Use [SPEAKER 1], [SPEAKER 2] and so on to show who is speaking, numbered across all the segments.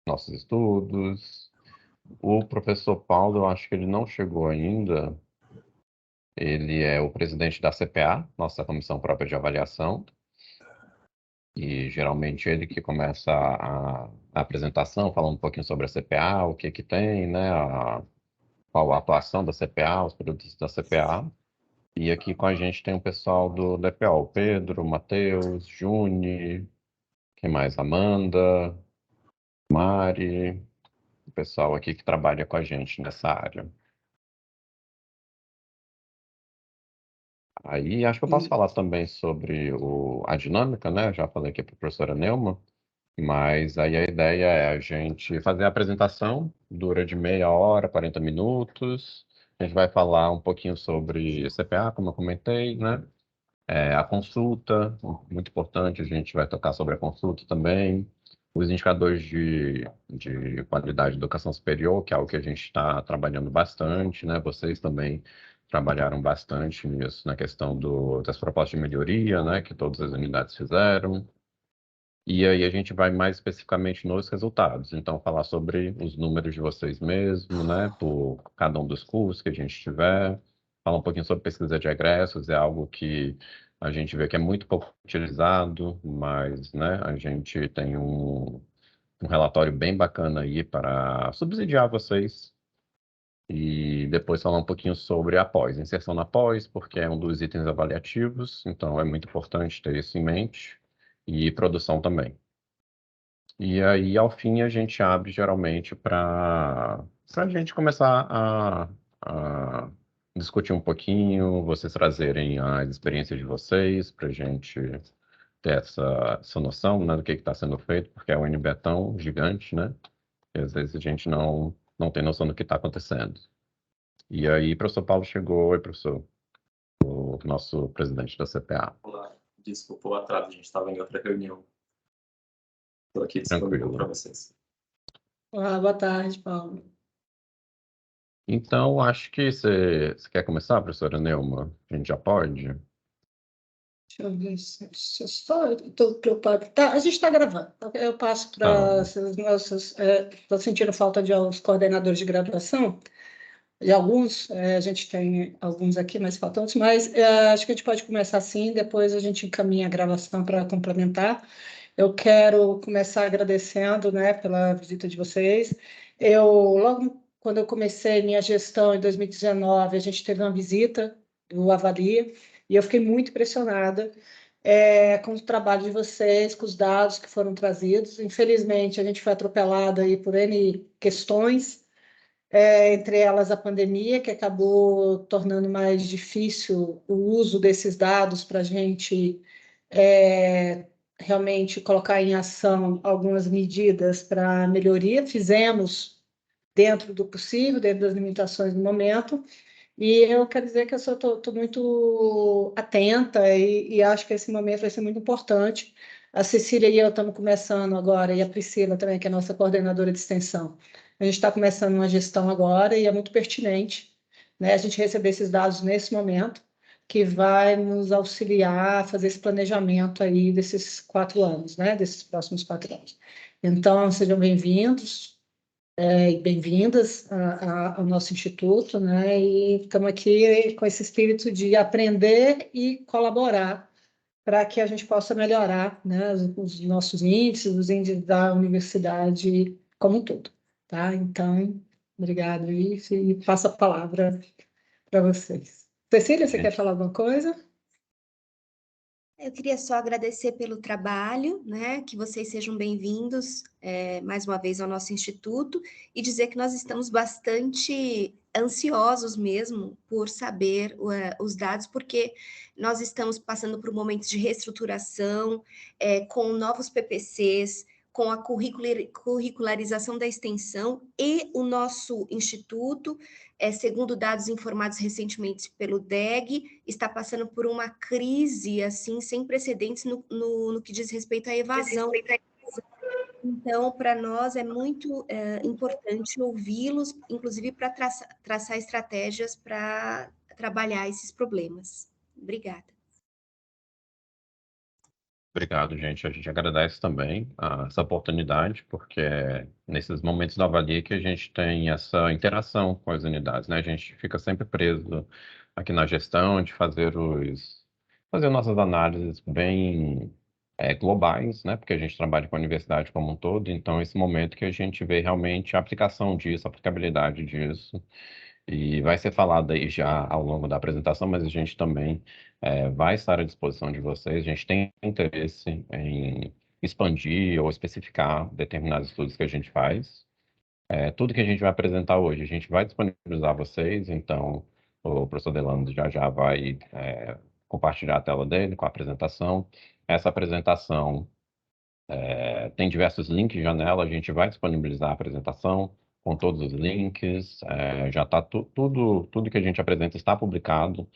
[SPEAKER 1] nossos estudos. O professor Paulo, eu acho que ele não chegou ainda. Ele é o presidente da CPA, nossa Comissão Própria de Avaliação, e geralmente ele que começa a apresentação, falando um pouquinho sobre a CPA, o que que tem, né, qual a atuação da CPA, os produtos da CPA. E aqui com a gente tem o pessoal do DPO, o Pedro, o Matheus, Juni, quem mais? Amanda, Mari, o pessoal aqui que trabalha com a gente nessa área. Aí acho que eu posso falar também sobre a dinâmica, né? Já falei aqui para a professora Neuma, mas aí a ideia é a gente fazer a apresentação, dura de meia hora, 40 minutos. A gente vai falar um pouquinho sobre CPA, como eu comentei, né? A consulta, muito importante, a gente vai tocar sobre a consulta também. Os indicadores de qualidade de educação superior, que é algo que a gente está trabalhando bastante, né? Vocês também trabalharam bastante nisso, na questão das propostas de melhoria, né? Que todas as unidades fizeram. E aí a gente vai mais especificamente nos resultados. Então, falar sobre os números de vocês mesmos, né? Por cada um dos cursos que a gente tiver. Falar um pouquinho sobre pesquisa de egressos, é algo que a gente vê que é muito pouco utilizado, mas, né, a gente tem um relatório bem bacana aí para subsidiar vocês. E depois falar um pouquinho sobre a pós, inserção na pós, porque é um dos itens avaliativos, então é muito importante ter isso em mente. E produção também. E aí, ao fim, a gente abre geralmente para a gente começar a discutir um pouquinho, vocês trazerem as experiências de vocês, para a gente ter essa noção, né, do que está sendo feito, porque a UNB é tão gigante, né, que às vezes a gente não tem noção do que está acontecendo. E aí, professor Paulo chegou, oi, professor, o nosso presidente da CPA.
[SPEAKER 2] Olá, desculpa o atraso, a gente estava em outra reunião. Estou aqui disponível para
[SPEAKER 1] Tranquilo.
[SPEAKER 2] vocês.
[SPEAKER 3] Olá, boa tarde, Paulo.
[SPEAKER 1] Então, acho que você quer começar, professora Neuma? A gente já pode?
[SPEAKER 3] Deixa eu ver se eu só estou preocupada. Tá, a gente está gravando. Eu passo
[SPEAKER 1] Tá.
[SPEAKER 3] para os nossos. Estou sentindo falta de os coordenadores de graduação, de alguns, a gente tem alguns aqui, mas faltam outros, mas acho que a gente pode começar assim, depois a gente encaminha a gravação para complementar. Eu quero começar agradecendo, né, pela visita de vocês. Logo quando eu comecei minha gestão em 2019, a gente teve uma visita do Avalia, e eu fiquei muito impressionada com o trabalho de vocês, com os dados que foram trazidos. Infelizmente, a gente foi atropelada aí por N questões, entre elas a pandemia, que acabou tornando mais difícil o uso desses dados para a gente realmente colocar em ação algumas medidas para melhoria. Fizemos dentro do possível, dentro das limitações do momento, e eu quero dizer que eu estou muito atenta e acho que esse momento vai ser muito importante. A Cecília e eu estamos começando agora, e a Priscila também, que é a nossa coordenadora de extensão. A gente está começando uma gestão agora e é muito pertinente, né, a gente receber esses dados nesse momento, que vai nos auxiliar a fazer esse planejamento aí desses 4 anos, né, desses próximos 4 anos. Então, sejam bem-vindos e bem-vindas ao nosso instituto, né? E estamos aqui com esse espírito de aprender e colaborar para que a gente possa melhorar, né, os nossos índices, os índices da universidade como um todo, tá? Então, obrigado, Ives, e passo a palavra para vocês. Cecília, você quer falar alguma coisa?
[SPEAKER 4] Eu queria só agradecer pelo trabalho, né? Que vocês sejam bem-vindos mais uma vez ao nosso instituto e dizer que nós estamos bastante ansiosos mesmo por saber os dados, porque nós estamos passando por momentos de reestruturação, com novos PPCs, com a curricularização da extensão e o nosso instituto, segundo dados informados recentemente pelo DEG, está passando por uma crise assim sem precedentes no que diz respeito à evasão. Então, para nós é muito importante ouvi-los, inclusive para traçar estratégias para trabalhar esses problemas. Obrigada.
[SPEAKER 1] Obrigado, gente. A gente agradece também essa oportunidade, porque é nesses momentos da avalia que a gente tem essa interação com as unidades, né? A gente fica sempre preso aqui na gestão de fazer nossas análises bem globais, né? Porque a gente trabalha com a universidade como um todo, então esse momento que a gente vê realmente a aplicação disso, a aplicabilidade disso, e vai ser falado aí já ao longo da apresentação, mas a gente também vai estar à disposição de vocês. A gente tem interesse em expandir ou especificar determinados estudos que a gente faz. Tudo que a gente vai apresentar hoje, a gente vai disponibilizar a vocês, então o professor Delano já vai compartilhar a tela dele com a apresentação. Essa apresentação tem diversos links de janela, a gente vai disponibilizar a apresentação com todos os links, já está tudo que a gente apresenta está publicado,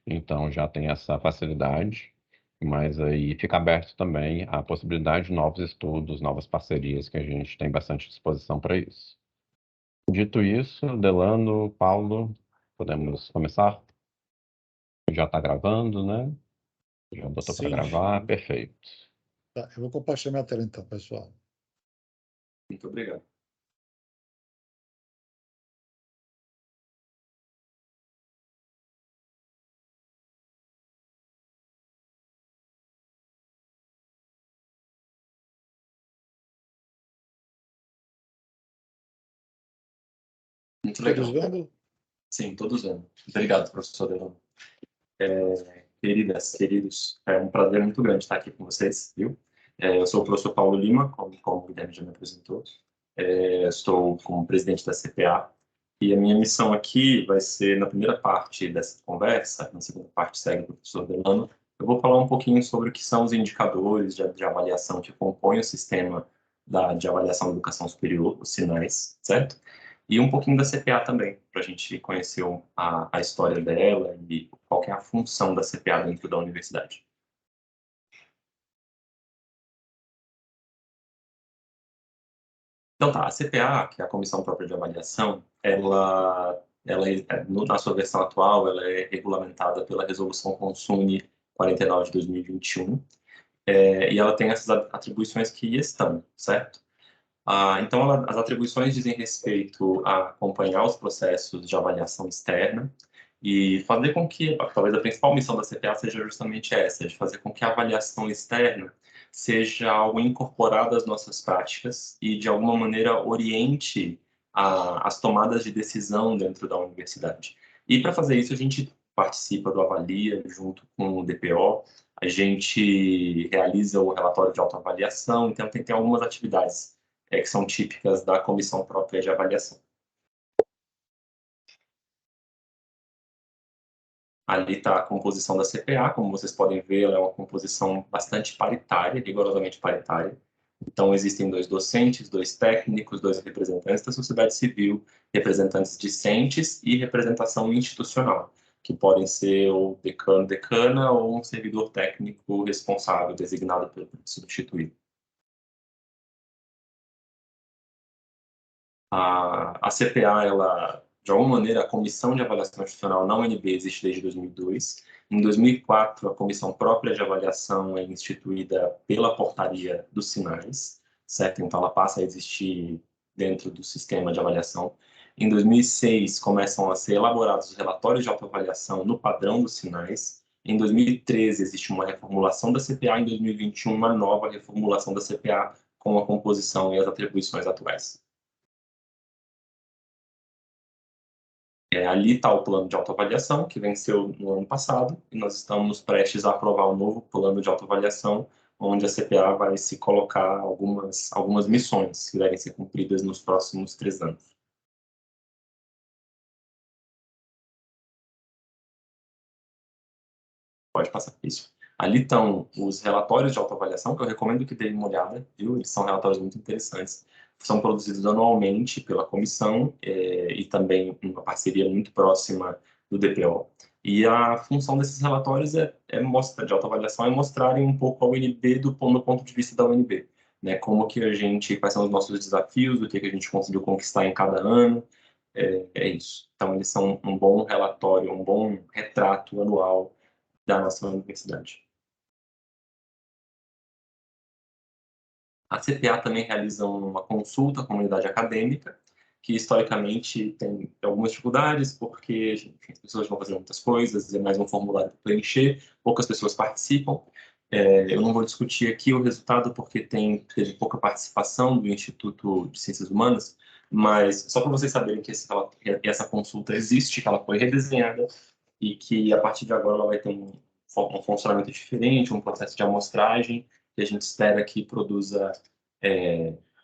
[SPEAKER 1] então já tem essa facilidade, mas aí fica aberto também a possibilidade de novos estudos, novas parcerias, que a gente tem bastante disposição para isso. Dito isso, Delano, Paulo, podemos começar? Já está gravando, né? Já botou para
[SPEAKER 5] Sim.
[SPEAKER 1] gravar, perfeito.
[SPEAKER 5] Tá, eu vou compartilhar minha tela então, pessoal.
[SPEAKER 2] Muito obrigado. Muito legal.
[SPEAKER 5] Todos vendo?
[SPEAKER 2] Sim, todos vendo. Obrigado, professor Delano. Queridas, queridos, é um prazer muito grande estar aqui com vocês, viu? Eu sou o professor Paulo Lima, como o Guilherme já me apresentou. Estou como presidente da CPA e a minha missão aqui vai ser, na primeira parte dessa conversa, na segunda parte segue o professor Delano, eu vou falar um pouquinho sobre o que são os indicadores de avaliação que compõem o sistema de avaliação da educação superior, os sinais, certo? E um pouquinho da CPA também, para a gente conhecer a história dela e qual que é a função da CPA dentro da universidade. Então tá, a CPA, que é a Comissão Própria de Avaliação, na sua versão atual, ela é regulamentada pela Resolução Consune 49 de 2021, e ela tem essas atribuições que estão, certo? Então, as atribuições dizem respeito a acompanhar os processos de avaliação externa e fazer com que, talvez a principal missão da CPA seja justamente essa, de fazer com que a avaliação externa seja algo incorporado às nossas práticas e, de alguma maneira, oriente as tomadas de decisão dentro da universidade. E, para fazer isso, a gente participa do Avalia junto com o DPO, a gente realiza o relatório de autoavaliação, então tem algumas atividades que são típicas da Comissão Própria de Avaliação. Ali está a composição da CPA, como vocês podem ver, ela é uma composição bastante paritária, rigorosamente paritária. Então, existem 2 docentes, 2 técnicos, 2 representantes da sociedade civil, representantes discentes e representação institucional, que podem ser o decano, decana ou um servidor técnico responsável, designado pelo substituído. A CPA, ela, de alguma maneira, a Comissão de Avaliação Institucional na UNB existe desde 2002. Em 2004, a Comissão Própria de Avaliação é instituída pela Portaria dos Sinais, certo? Então, ela passa a existir dentro do sistema de avaliação. Em 2006, começam a ser elaborados os relatórios de autoavaliação no padrão dos Sinais. Em 2013, existe uma reformulação da CPA. Em 2021, uma nova reformulação da CPA com a composição e as atribuições atuais. Ali está o plano de autoavaliação, que venceu no ano passado, e nós estamos prestes a aprovar um novo plano de autoavaliação, onde a CPA vai se colocar algumas missões que devem ser cumpridas nos próximos 3 anos. Pode passar isso. Ali estão os relatórios de autoavaliação, que eu recomendo que deem uma olhada, viu? Eles são relatórios muito interessantes. São produzidos anualmente pela comissão e também uma parceria muito próxima do DPO. E a função desses relatórios de autoavaliação é mostrarem um pouco a UNB do ponto de vista da UNB, né? Quais são os nossos desafios, o que a gente conseguiu conquistar em cada ano, isso. Então, eles são um bom relatório, um bom retrato anual da nossa universidade. A CPA também realiza uma consulta à comunidade acadêmica, que historicamente tem algumas dificuldades, porque enfim, as pessoas vão fazer muitas coisas, é mais um formulário para preencher, poucas pessoas participam. Eu não vou discutir aqui o resultado, porque teve pouca participação do Instituto de Ciências Humanas, mas só para vocês saberem que essa consulta existe, que ela foi redesenhada, e que a partir de agora ela vai ter um funcionamento diferente, um processo de amostragem, que a gente espera que produza,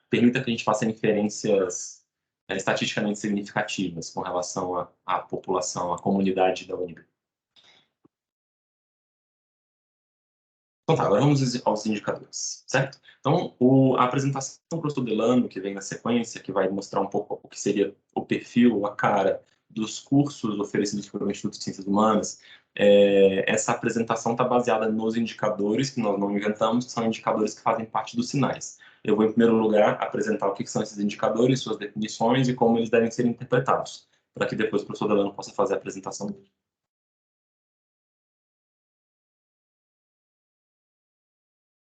[SPEAKER 2] permita que a gente faça inferências estatisticamente significativas com relação à população, à comunidade da UNB. Então tá, agora vamos aos indicadores, certo? Então, a apresentação do professor Delano, que vem na sequência, que vai mostrar um pouco o que seria o perfil, a cara dos cursos oferecidos pelo Instituto de Ciências Humanas, essa apresentação está baseada nos indicadores que nós não inventamos, que são indicadores que fazem parte dos sinais. Eu vou, em primeiro lugar, apresentar o que são esses indicadores, suas definições e como eles devem ser interpretados, para que depois o professor Delano possa fazer a apresentação dele.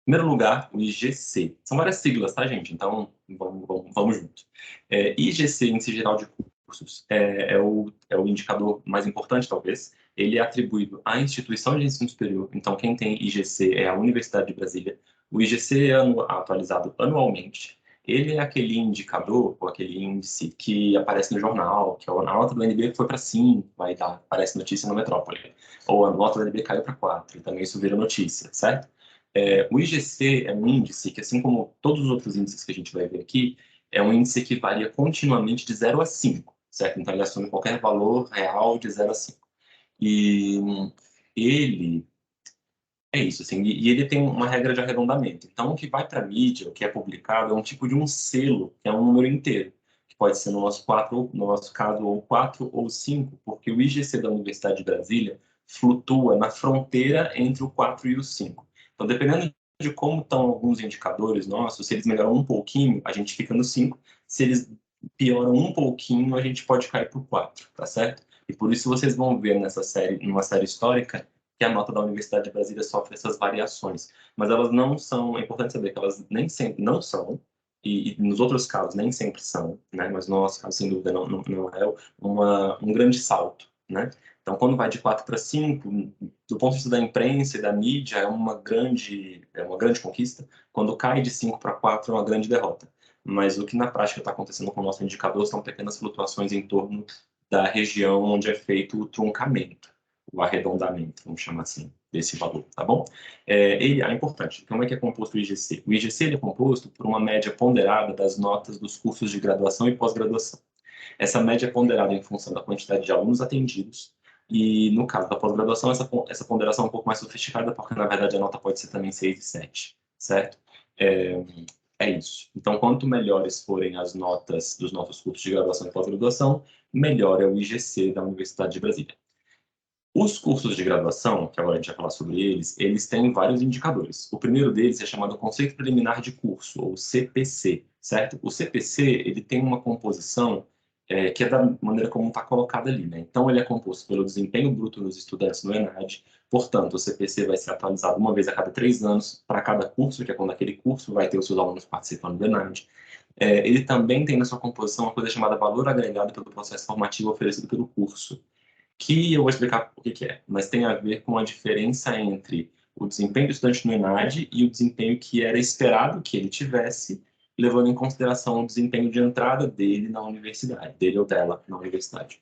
[SPEAKER 2] Em primeiro lugar, o IGC. São várias siglas, tá, gente? Então, vamos junto. IGC, Índice Geral de Cursos, é o indicador mais importante, talvez. Ele é atribuído à instituição de ensino superior. Então, quem tem IGC é a Universidade de Brasília. O IGC é atualizado anualmente. Ele é aquele indicador, ou aquele índice que aparece no jornal, que a nota do NB foi para 5, aparece notícia no Metrópole. Ou a nota do NB caiu para 4, e também isso vira notícia, certo? O IGC é um índice que, assim como todos os outros índices que a gente vai ver aqui, é um índice que varia continuamente de 0 a 5, certo? Então, ele assume qualquer valor real de 0 a 5. E ele é isso, assim, e ele tem uma regra de arredondamento. Então, o que vai para a mídia, o que é publicado, é um tipo de um selo, que é um número inteiro, que pode ser, no nosso caso, ou 4 ou 5, porque o IGC da Universidade de Brasília flutua na fronteira entre o 4 e o 5. Então, dependendo de como estão alguns indicadores nossos, se eles melhoram um pouquinho, a gente fica no 5. Se eles pioram um pouquinho, a gente pode cair para o 4, tá certo? E por isso vocês vão ver numa série histórica, que a nota da Universidade de Brasília sofre essas variações. Mas elas não são, é importante saber que elas nem sempre não são, e nos outros casos nem sempre são, né? Mas no nosso caso, sem dúvida, não é um grande salto, né? Então, quando vai de 4 para 5, do ponto de vista da imprensa e da mídia, é uma grande conquista. Quando cai de 5 para 4, é uma grande derrota. Mas o que na prática está acontecendo com o nosso indicador são pequenas flutuações em torno da região onde é feito o truncamento, o arredondamento, vamos chamar assim, desse valor, tá bom? Ele é importante. Como é que é composto o IGC? O IGC ele é composto por uma média ponderada das notas dos cursos de graduação e pós-graduação. Essa média é ponderada em função da quantidade de alunos atendidos, e no caso da pós-graduação, essa ponderação é um pouco mais sofisticada, porque na verdade a nota pode ser também 6 e 7, certo? É isso. Então, quanto melhores forem as notas dos nossos cursos de graduação e pós-graduação, melhor é o IGC da Universidade de Brasília. Os cursos de graduação, que agora a gente vai falar sobre eles têm vários indicadores. O primeiro deles é chamado Conceito Preliminar de Curso, ou CPC, certo? O CPC, ele tem uma composição que é da maneira como está colocada ali, né? Então, ele é composto pelo desempenho bruto dos estudantes no ENAD. Portanto, o CPC vai ser atualizado uma vez a cada 3 anos para cada curso, que é quando aquele curso vai ter os seus alunos participando do ENAD. Ele também tem na sua composição uma coisa chamada valor agregado pelo processo formativo oferecido pelo curso, que eu vou explicar o que é, mas tem a ver com a diferença entre o desempenho do estudante no ENAD e o desempenho que era esperado que ele tivesse, levando em consideração o desempenho de entrada dele na universidade, dele ou dela na universidade.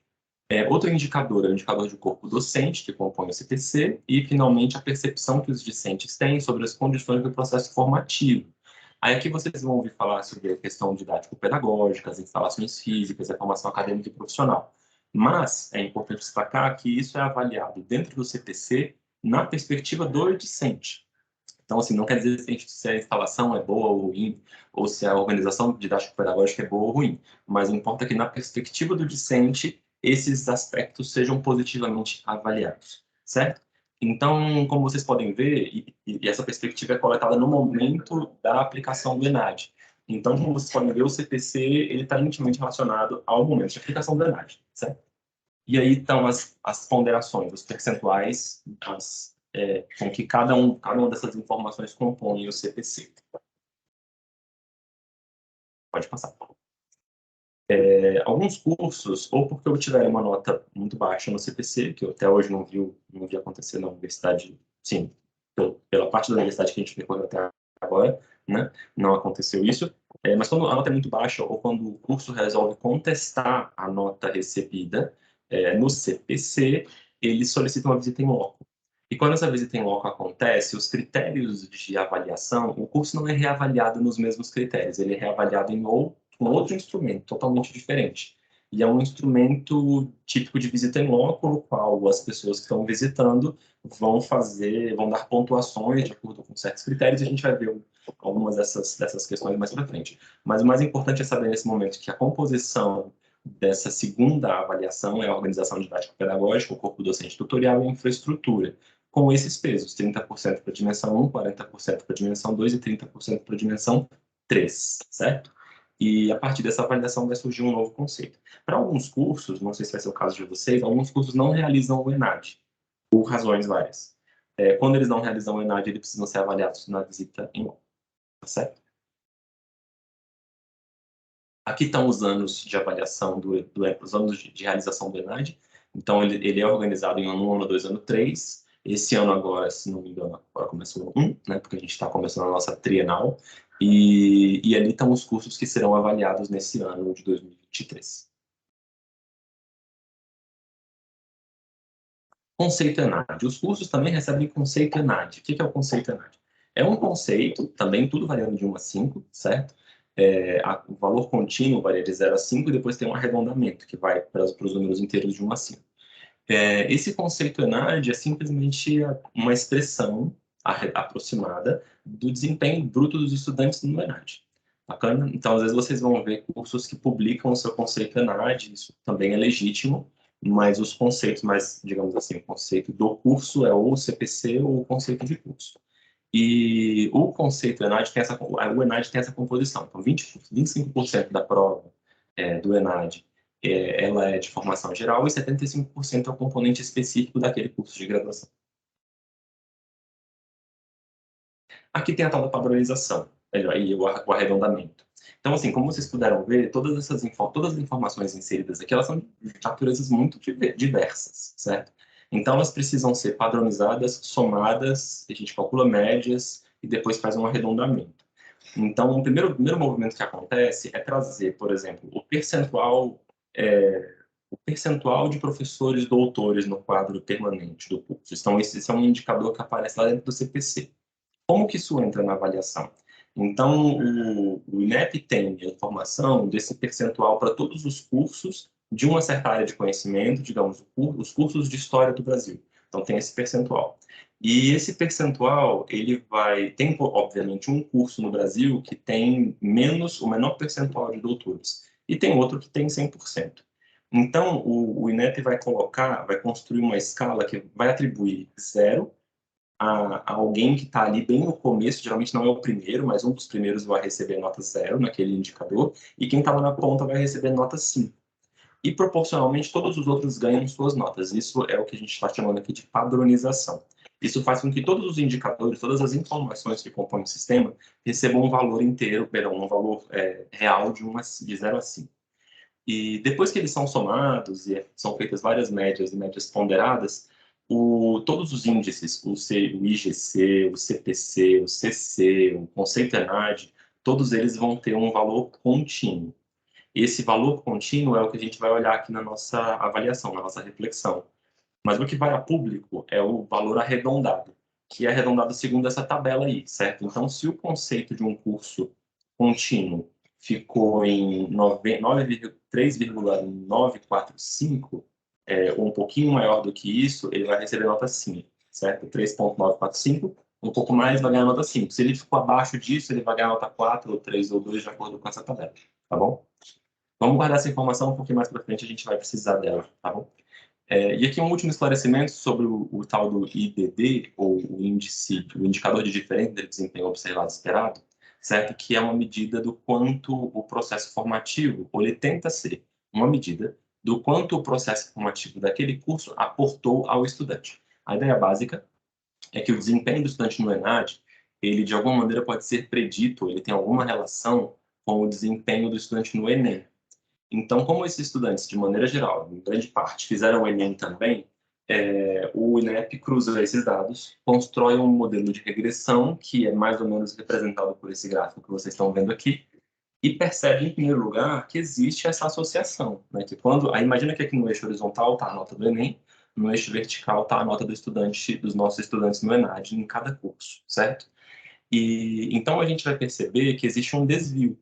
[SPEAKER 2] Outro indicador é o indicador de corpo docente, que compõe o CPC, e, finalmente, a percepção que os discentes têm sobre as condições do processo formativo. Aí aqui vocês vão ouvir falar sobre a questão didático-pedagógica, as instalações físicas, a formação acadêmica e profissional. Mas é importante destacar que isso é avaliado dentro do CPC na perspectiva do discente. Então, assim, não quer dizer se a instalação é boa ou ruim, ou se a organização didático-pedagógica é boa ou ruim, mas importa que, na perspectiva do discente, esses aspectos sejam positivamente avaliados, certo? Então, como vocês podem ver, e essa perspectiva é coletada no momento da aplicação do ENAD. Então, como vocês podem ver, o CPC está intimamente relacionado ao momento de aplicação do ENAD, certo? E aí estão as ponderações, os percentuais, com que cada uma dessas informações compõe o CPC. Pode passar. Alguns cursos, ou porque obtiveram uma nota muito baixa no CPC, que eu até hoje não vi acontecer na universidade, sim, pela parte da universidade que a gente percorreu até agora, né? Não aconteceu isso. Mas quando a nota é muito baixa, ou quando o curso resolve contestar a nota recebida no CPC, ele solicita uma visita em loco. E quando essa visita em loco acontece, os critérios de avaliação, o curso não é reavaliado nos mesmos critérios, ele é reavaliado em outro instrumento totalmente diferente. E é um instrumento típico de visita em loco, no qual as pessoas que estão visitando vão dar pontuações de acordo com certos critérios, e a gente vai ver algumas dessas questões mais para frente. Mas o mais importante é saber nesse momento que a composição dessa segunda avaliação é a organização didático-pedagógica, o corpo docente tutorial e a infraestrutura, com esses pesos, 30% para a dimensão 1, 40% para a dimensão 2 e 30% para a dimensão 3, certo? E a partir dessa avaliação vai surgir um novo conceito. Para alguns cursos, não sei se vai ser o caso de vocês, alguns cursos não realizam o ENAD, por razões várias. Quando eles não realizam o ENAD, eles precisam ser avaliados na visita em loco, tá certo? Aqui estão os anos de avaliação, os anos de realização do ENAD. Então, ele é organizado em ano 1, ano 2, ano 3. Esse ano agora, se não me engano, agora começou o 1, né, porque a gente está começando a nossa trienal. E ali estão os cursos que serão avaliados nesse ano de 2023. Conceito ENAD. Os cursos também recebem conceito ENAD. O que é o conceito ENAD? É um conceito, também tudo variando de 1 a 5, certo? O valor contínuo varia de 0 a 5 e depois tem um arredondamento, que vai para os números inteiros de 1 a 5. Esse conceito ENAD é simplesmente uma expressão aproximada do desempenho bruto dos estudantes no ENAD. Bacana? Então, às vezes, vocês vão ver cursos que publicam o seu conceito ENAD, isso também é legítimo, mas os conceitos mais, digamos assim, o conceito do curso é ou o CPC ou o conceito de curso. E o conceito ENAD o ENAD tem essa composição. Então, 25% da prova do ENAD ela é de formação geral e 75% é o componente específico daquele curso de graduação. Aqui tem a tal da padronização e o arredondamento. Então, assim, como vocês puderam ver, todas as informações inseridas aqui, elas são de naturezas muito diversas, certo? Então, elas precisam ser padronizadas, somadas, a gente calcula médias e depois faz um arredondamento. Então, o primeiro movimento que acontece é trazer, por exemplo, o percentual de professores doutores no quadro permanente do curso. Então, esse é um indicador que aparece lá dentro do CPC. Como que isso entra na avaliação? Então, o INEP tem a informação desse percentual para todos os cursos de uma certa área de conhecimento, digamos, os cursos de História do Brasil. Então, tem esse percentual. E esse percentual, tem, obviamente, um curso no Brasil que tem o menor percentual de doutores. E tem outro que tem 100%. Então, o INEP vai construir uma escala que vai atribuir 0 a alguém que está ali bem no começo, geralmente não é o primeiro, mas um dos primeiros vai receber nota 0 naquele indicador, e quem está lá na ponta vai receber nota 5. E, proporcionalmente, todos os outros ganham suas notas. Isso é o que a gente está chamando aqui de padronização. Isso faz com que todos os indicadores, todas as informações que compõem o sistema, recebam um valor inteiro, um valor real de 0 a 5. E depois que eles são somados e são feitas várias médias e médias ponderadas, todos os índices, o IGC, o CPC, o CC, o conceito ENAD, todos eles vão ter um valor contínuo. Esse valor contínuo é o que a gente vai olhar aqui na nossa avaliação, na nossa reflexão. Mas o que vai a público é o valor arredondado, que é arredondado segundo essa tabela aí, certo? Então, se o conceito de um curso contínuo ficou em 3,945, ou um pouquinho maior do que isso, ele vai receber nota 5, certo? 3,945, um pouco mais vai ganhar nota 5. Se ele ficou abaixo disso, ele vai ganhar nota 4, ou 3, ou 2, de acordo com essa tabela, tá bom? Vamos guardar essa informação, porque mais para frente a gente vai precisar dela, tá bom? E aqui um último esclarecimento sobre o tal do IDD, ou o indicador de diferença de desempenho observado esperado, certo? Que é uma medida do quanto o processo formativo, ou ele tenta ser uma medida do quanto o processo formativo daquele curso aportou ao estudante. A ideia básica é que o desempenho do estudante no ENAD, ele de alguma maneira pode ser predito, ele tem alguma relação com o desempenho do estudante no Enem. Então, como esses estudantes, de maneira geral, em grande parte, fizeram o Enem também, o INEP cruza esses dados, constrói um modelo de regressão, que é mais ou menos representado por esse gráfico que vocês estão vendo aqui, e percebe, em primeiro lugar, que existe essa associação, né? Que quando, aí imagina que aqui no eixo horizontal está a nota do Enem, no eixo vertical está a nota do estudante, dos nossos estudantes no ENAD, em cada curso, certo? E então a gente vai perceber que existe um desvio,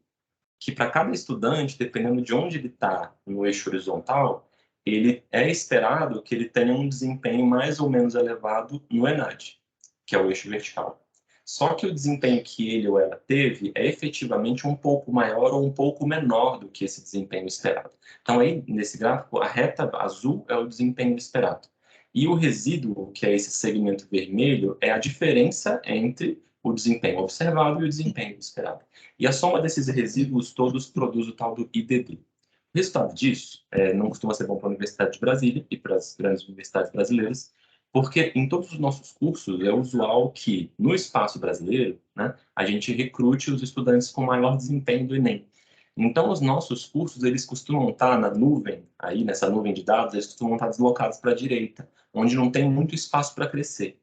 [SPEAKER 2] que para cada estudante, dependendo de onde ele está no eixo horizontal, ele é esperado que ele tenha um desempenho mais ou menos elevado no ENAD, que é o eixo vertical. Só que o desempenho que ele ou ela teve é efetivamente um pouco maior ou um pouco menor do que esse desempenho esperado. Então, aí, nesse gráfico, a reta azul é o desempenho esperado. E o resíduo, que é esse segmento vermelho, é a diferença entre o desempenho observado e o desempenho esperado. E a soma desses resíduos todos produz o tal do IDD. O resultado disso não costuma ser bom para a Universidade de Brasília e para as grandes universidades brasileiras, porque em todos os nossos cursos é usual que, no espaço brasileiro, né, a gente recrute os estudantes com maior desempenho do Enem. Então, os nossos cursos, eles costumam estar na nuvem, aí nessa nuvem de dados, eles costumam estar deslocados para a direita, onde não tem muito espaço para crescer.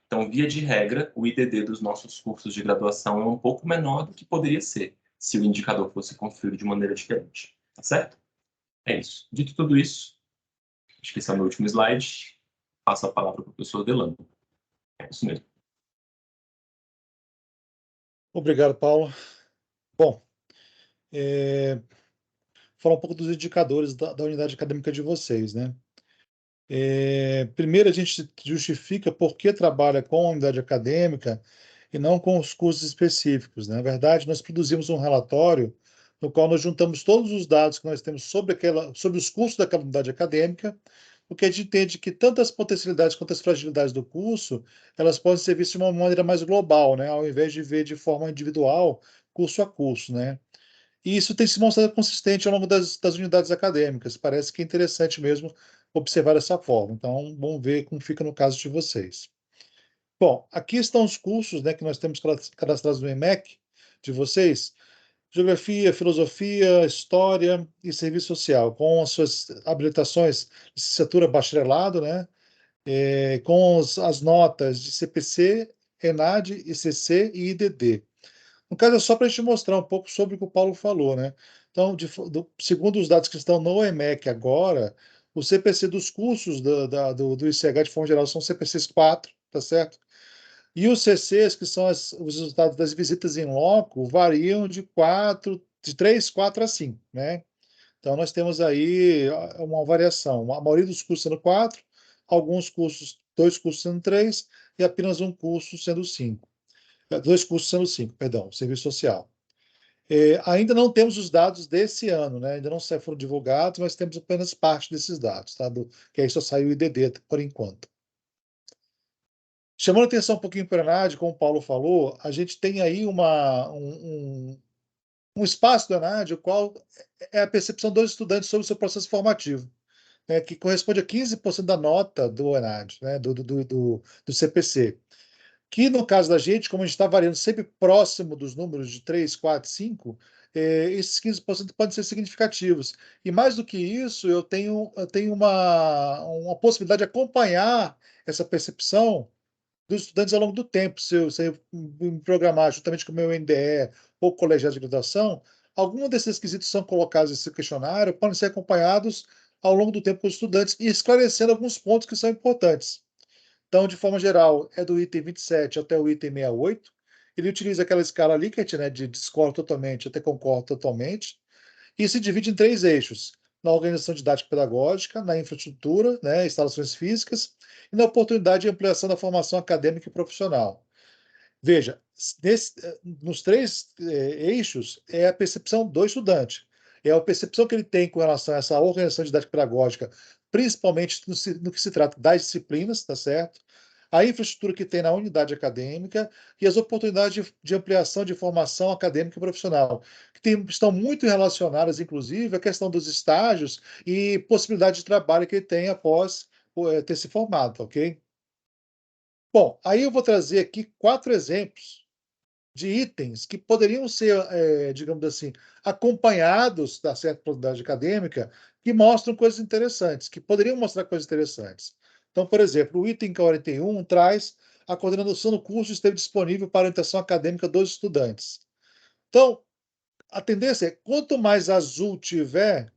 [SPEAKER 2] Então, via de regra, o IDD dos nossos cursos de graduação é um pouco menor do que poderia ser, se o indicador fosse construído de maneira diferente. Tá certo? É isso. Dito tudo isso, acho que esse é o meu último slide. Passo a palavra para o professor Delano. É isso mesmo.
[SPEAKER 5] Obrigado, Paulo. Bom, falar um pouco dos indicadores da unidade acadêmica de vocês, né? Primeiro, a gente justifica por que trabalha com a unidade acadêmica e não com os cursos específicos, né? Na verdade, nós produzimos um relatório no qual nós juntamos todos os dados que nós temos sobre os cursos daquela unidade acadêmica, porque a gente entende que tanto as potencialidades quanto as fragilidades do curso, elas podem ser vistas de uma maneira mais global, né? Ao invés de ver de forma individual, curso a curso, né? E isso tem se mostrado consistente ao longo das unidades acadêmicas. Parece que é interessante mesmo observar dessa forma. Então, vamos ver como fica no caso de vocês. Bom, aqui estão os cursos, né, que nós temos cadastrados no EMEC de vocês. Geografia, Filosofia, História e Serviço Social, com as suas habilitações, licenciatura, bacharelado, né, com as notas de CPC, ENAD, ICC e IDD. No caso, é só para a gente mostrar um pouco sobre o que o Paulo falou, né? Então, segundo os dados que estão no EMEC agora, o CPC dos cursos do ICH, de forma geral, são CPCs 4, tá certo? E os CCs, que são os resultados das visitas em loco, variam de 3, 4 a 5, né? Então, nós temos aí uma variação. A maioria dos cursos sendo 4, alguns cursos, 2 cursos sendo 3, e apenas um curso sendo 5. 2 cursos sendo 5, perdão, serviço social. Ainda não temos os dados desse ano, né? Ainda não foram divulgados, mas temos apenas parte desses dados, tá? Que aí só saiu o IDD por enquanto. Chamando a atenção um pouquinho para a ENAD, como o Paulo falou, a gente tem aí um espaço do ENAD, o qual é a percepção dos estudantes sobre o seu processo formativo, né? Que corresponde a 15% da nota do ENAD, né? do CPC. Que no caso da gente, como a gente está variando sempre próximo dos números de 3, 4, 5, esses 15% podem ser significativos. E mais do que isso, eu tenho uma possibilidade de acompanhar essa percepção dos estudantes ao longo do tempo. Se eu me programar juntamente com o meu NDE ou colegiado de graduação, alguns desses quesitos são colocados nesse questionário, podem ser acompanhados ao longo do tempo com os estudantes e esclarecendo alguns pontos que são importantes. Então, de forma geral, é do item 27 até o item 68. Ele utiliza aquela escala Likert, né, de discordo totalmente até concordo totalmente, e se divide em 3 eixos: na organização didática pedagógica, na infraestrutura, né, instalações físicas, e na oportunidade de ampliação da formação acadêmica e profissional. Veja, nos 3 eixos é a percepção do estudante, é a percepção que ele tem com relação a essa organização didática pedagógica, principalmente no que se trata das disciplinas, tá certo? A infraestrutura que tem na unidade acadêmica e as oportunidades de ampliação de formação acadêmica e profissional, que estão muito relacionadas, inclusive, à questão dos estágios e possibilidade de trabalho que ele tem após ter se formado, ok? Bom, aí eu vou trazer aqui 4 exemplos de itens que poderiam ser, digamos assim, acompanhados da certa produtividade acadêmica, que mostram coisas interessantes, que poderiam mostrar coisas interessantes. Então, por exemplo, o item 41 traz a coordenação do curso esteve disponível para a orientação acadêmica dos estudantes. Então, a tendência é, quanto mais azul tiver,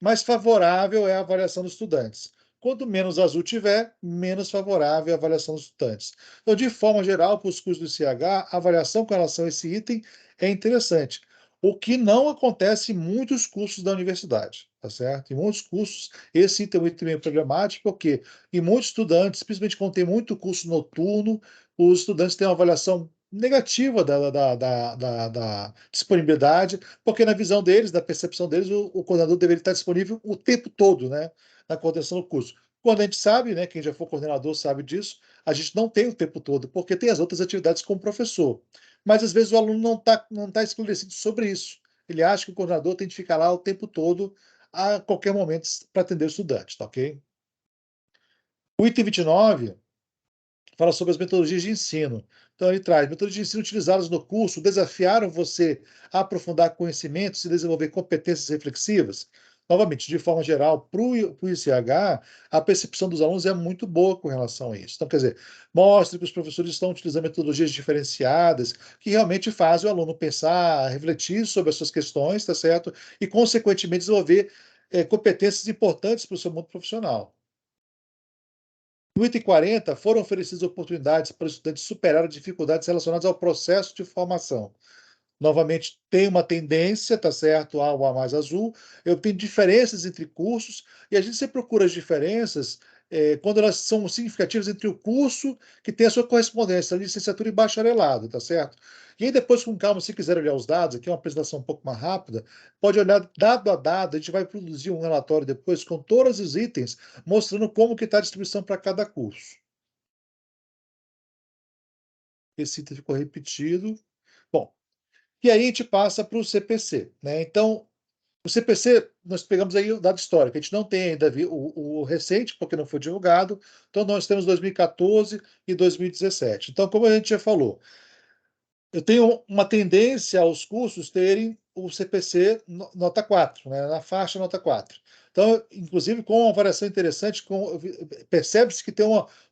[SPEAKER 5] mais favorável é a avaliação dos estudantes. Quanto menos azul tiver, menos favorável é a avaliação dos estudantes. Então, de forma geral, para os cursos do ICH, a avaliação com relação a esse item é interessante. O que não acontece em muitos cursos da universidade, tá certo? Em muitos cursos, esse item é um item meio problemático, porque em muitos estudantes, principalmente quando tem muito curso noturno, os estudantes têm uma avaliação negativa da disponibilidade, porque na visão deles, na percepção deles, o coordenador deveria estar disponível o tempo todo, né, na coordenação do curso. Quando a gente sabe, né, quem já for coordenador sabe disso, a gente não tem o tempo todo, porque tem as outras atividades como professor. Mas às vezes o aluno não tá esclarecido sobre isso. Ele acha que o coordenador tem que ficar lá o tempo todo, a qualquer momento, para atender o estudante, tá ok? O item 29 fala sobre as metodologias de ensino. Então, ele traz metodologias de ensino utilizadas no curso desafiaram você a aprofundar conhecimentos e desenvolver competências reflexivas. Novamente, de forma geral, para o ICH, a percepção dos alunos é muito boa com relação a isso. Então, quer dizer, mostre que os professores estão utilizando metodologias diferenciadas que realmente fazem o aluno pensar, refletir sobre as suas questões, tá certo? E, consequentemente, desenvolver competências importantes para o seu mundo profissional. No item 40, foram oferecidas oportunidades para os estudantes superarem dificuldades relacionadas ao processo de formação. Novamente, tem uma tendência, tá certo, ao A mais azul. Eu tenho diferenças entre cursos, e a gente sempre procura as diferenças quando elas são significativas entre o curso que tem a sua correspondência, a licenciatura e bacharelado, tá certo? E aí depois, com calma, se quiser olhar os dados, aqui é uma apresentação um pouco mais rápida, pode olhar dado a dado, a gente vai produzir um relatório depois com todos os itens, mostrando como que está a distribuição para cada curso. Esse item ficou repetido. Bom, e aí a gente passa para o CPC, né? Então, o CPC, nós pegamos aí o dado histórico, a gente não tem ainda o recente, porque não foi divulgado, então nós temos 2014 e 2017. Então, como a gente já falou, eu tenho uma tendência aos cursos terem o CPC nota 4, né, na faixa nota 4. Então, inclusive, com uma variação interessante, percebe-se que tem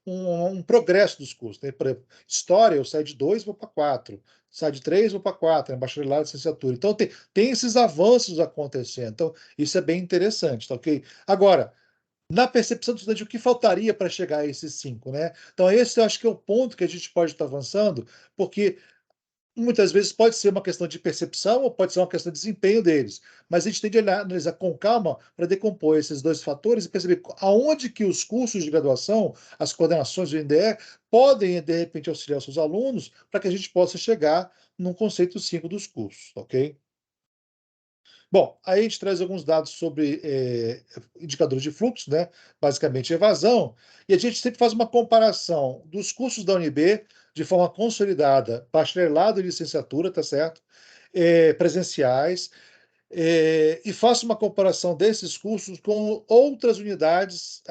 [SPEAKER 5] um progresso dos cursos. Né? Por exemplo, História, eu saio de 2, vou para 4. Sai de 3, vou para 4, né? Bacharelado e licenciatura. Então, tem esses avanços acontecendo. Então, isso é bem interessante, tá ok? Agora, na percepção do estudante, o que faltaria para chegar a esses 5, né? Então, esse eu acho que é o ponto que a gente pode estar avançando, porque muitas vezes pode ser uma questão de percepção ou pode ser uma questão de desempenho deles. Mas a gente tem de analisar com calma para decompor esses dois fatores e perceber aonde que os cursos de graduação, as coordenações do INDE, podem, de repente, auxiliar os seus alunos para que a gente possa chegar num conceito 5 dos cursos, ok? Bom, aí a gente traz alguns dados sobre indicadores de fluxo, né? Basicamente evasão, e a gente sempre faz uma comparação dos cursos da UNB de forma consolidada, bacharelado e licenciatura, tá certo? Presenciais, e faço uma comparação desses cursos com outras unidades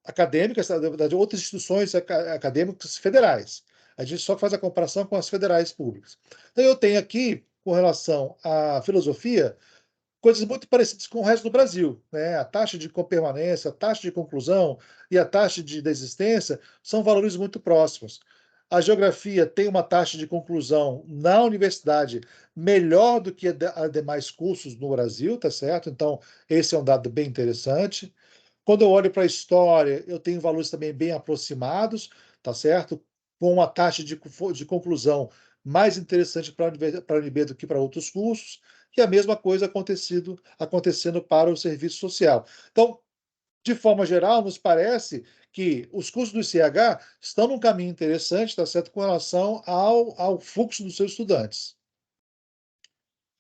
[SPEAKER 5] acadêmicas, na verdade, outras instituições acadêmicas federais. A gente só faz a comparação com as federais públicas. Então, eu tenho aqui, com relação à filosofia, coisas muito parecidas com o resto do Brasil. Né? A taxa de copermanência, a taxa de conclusão e a taxa de desistência são valores muito próximos. A geografia tem uma taxa de conclusão na universidade melhor do que a demais cursos no Brasil, tá certo? Então, esse é um dado bem interessante. Quando eu olho para a história, eu tenho valores também bem aproximados, tá certo? Com uma taxa de conclusão mais interessante para a UNB do que para outros cursos, e a mesma coisa acontecendo para o serviço social. Então, de forma geral, nos parece que os cursos do ICH estão num caminho interessante, tá certo, com relação ao fluxo dos seus estudantes.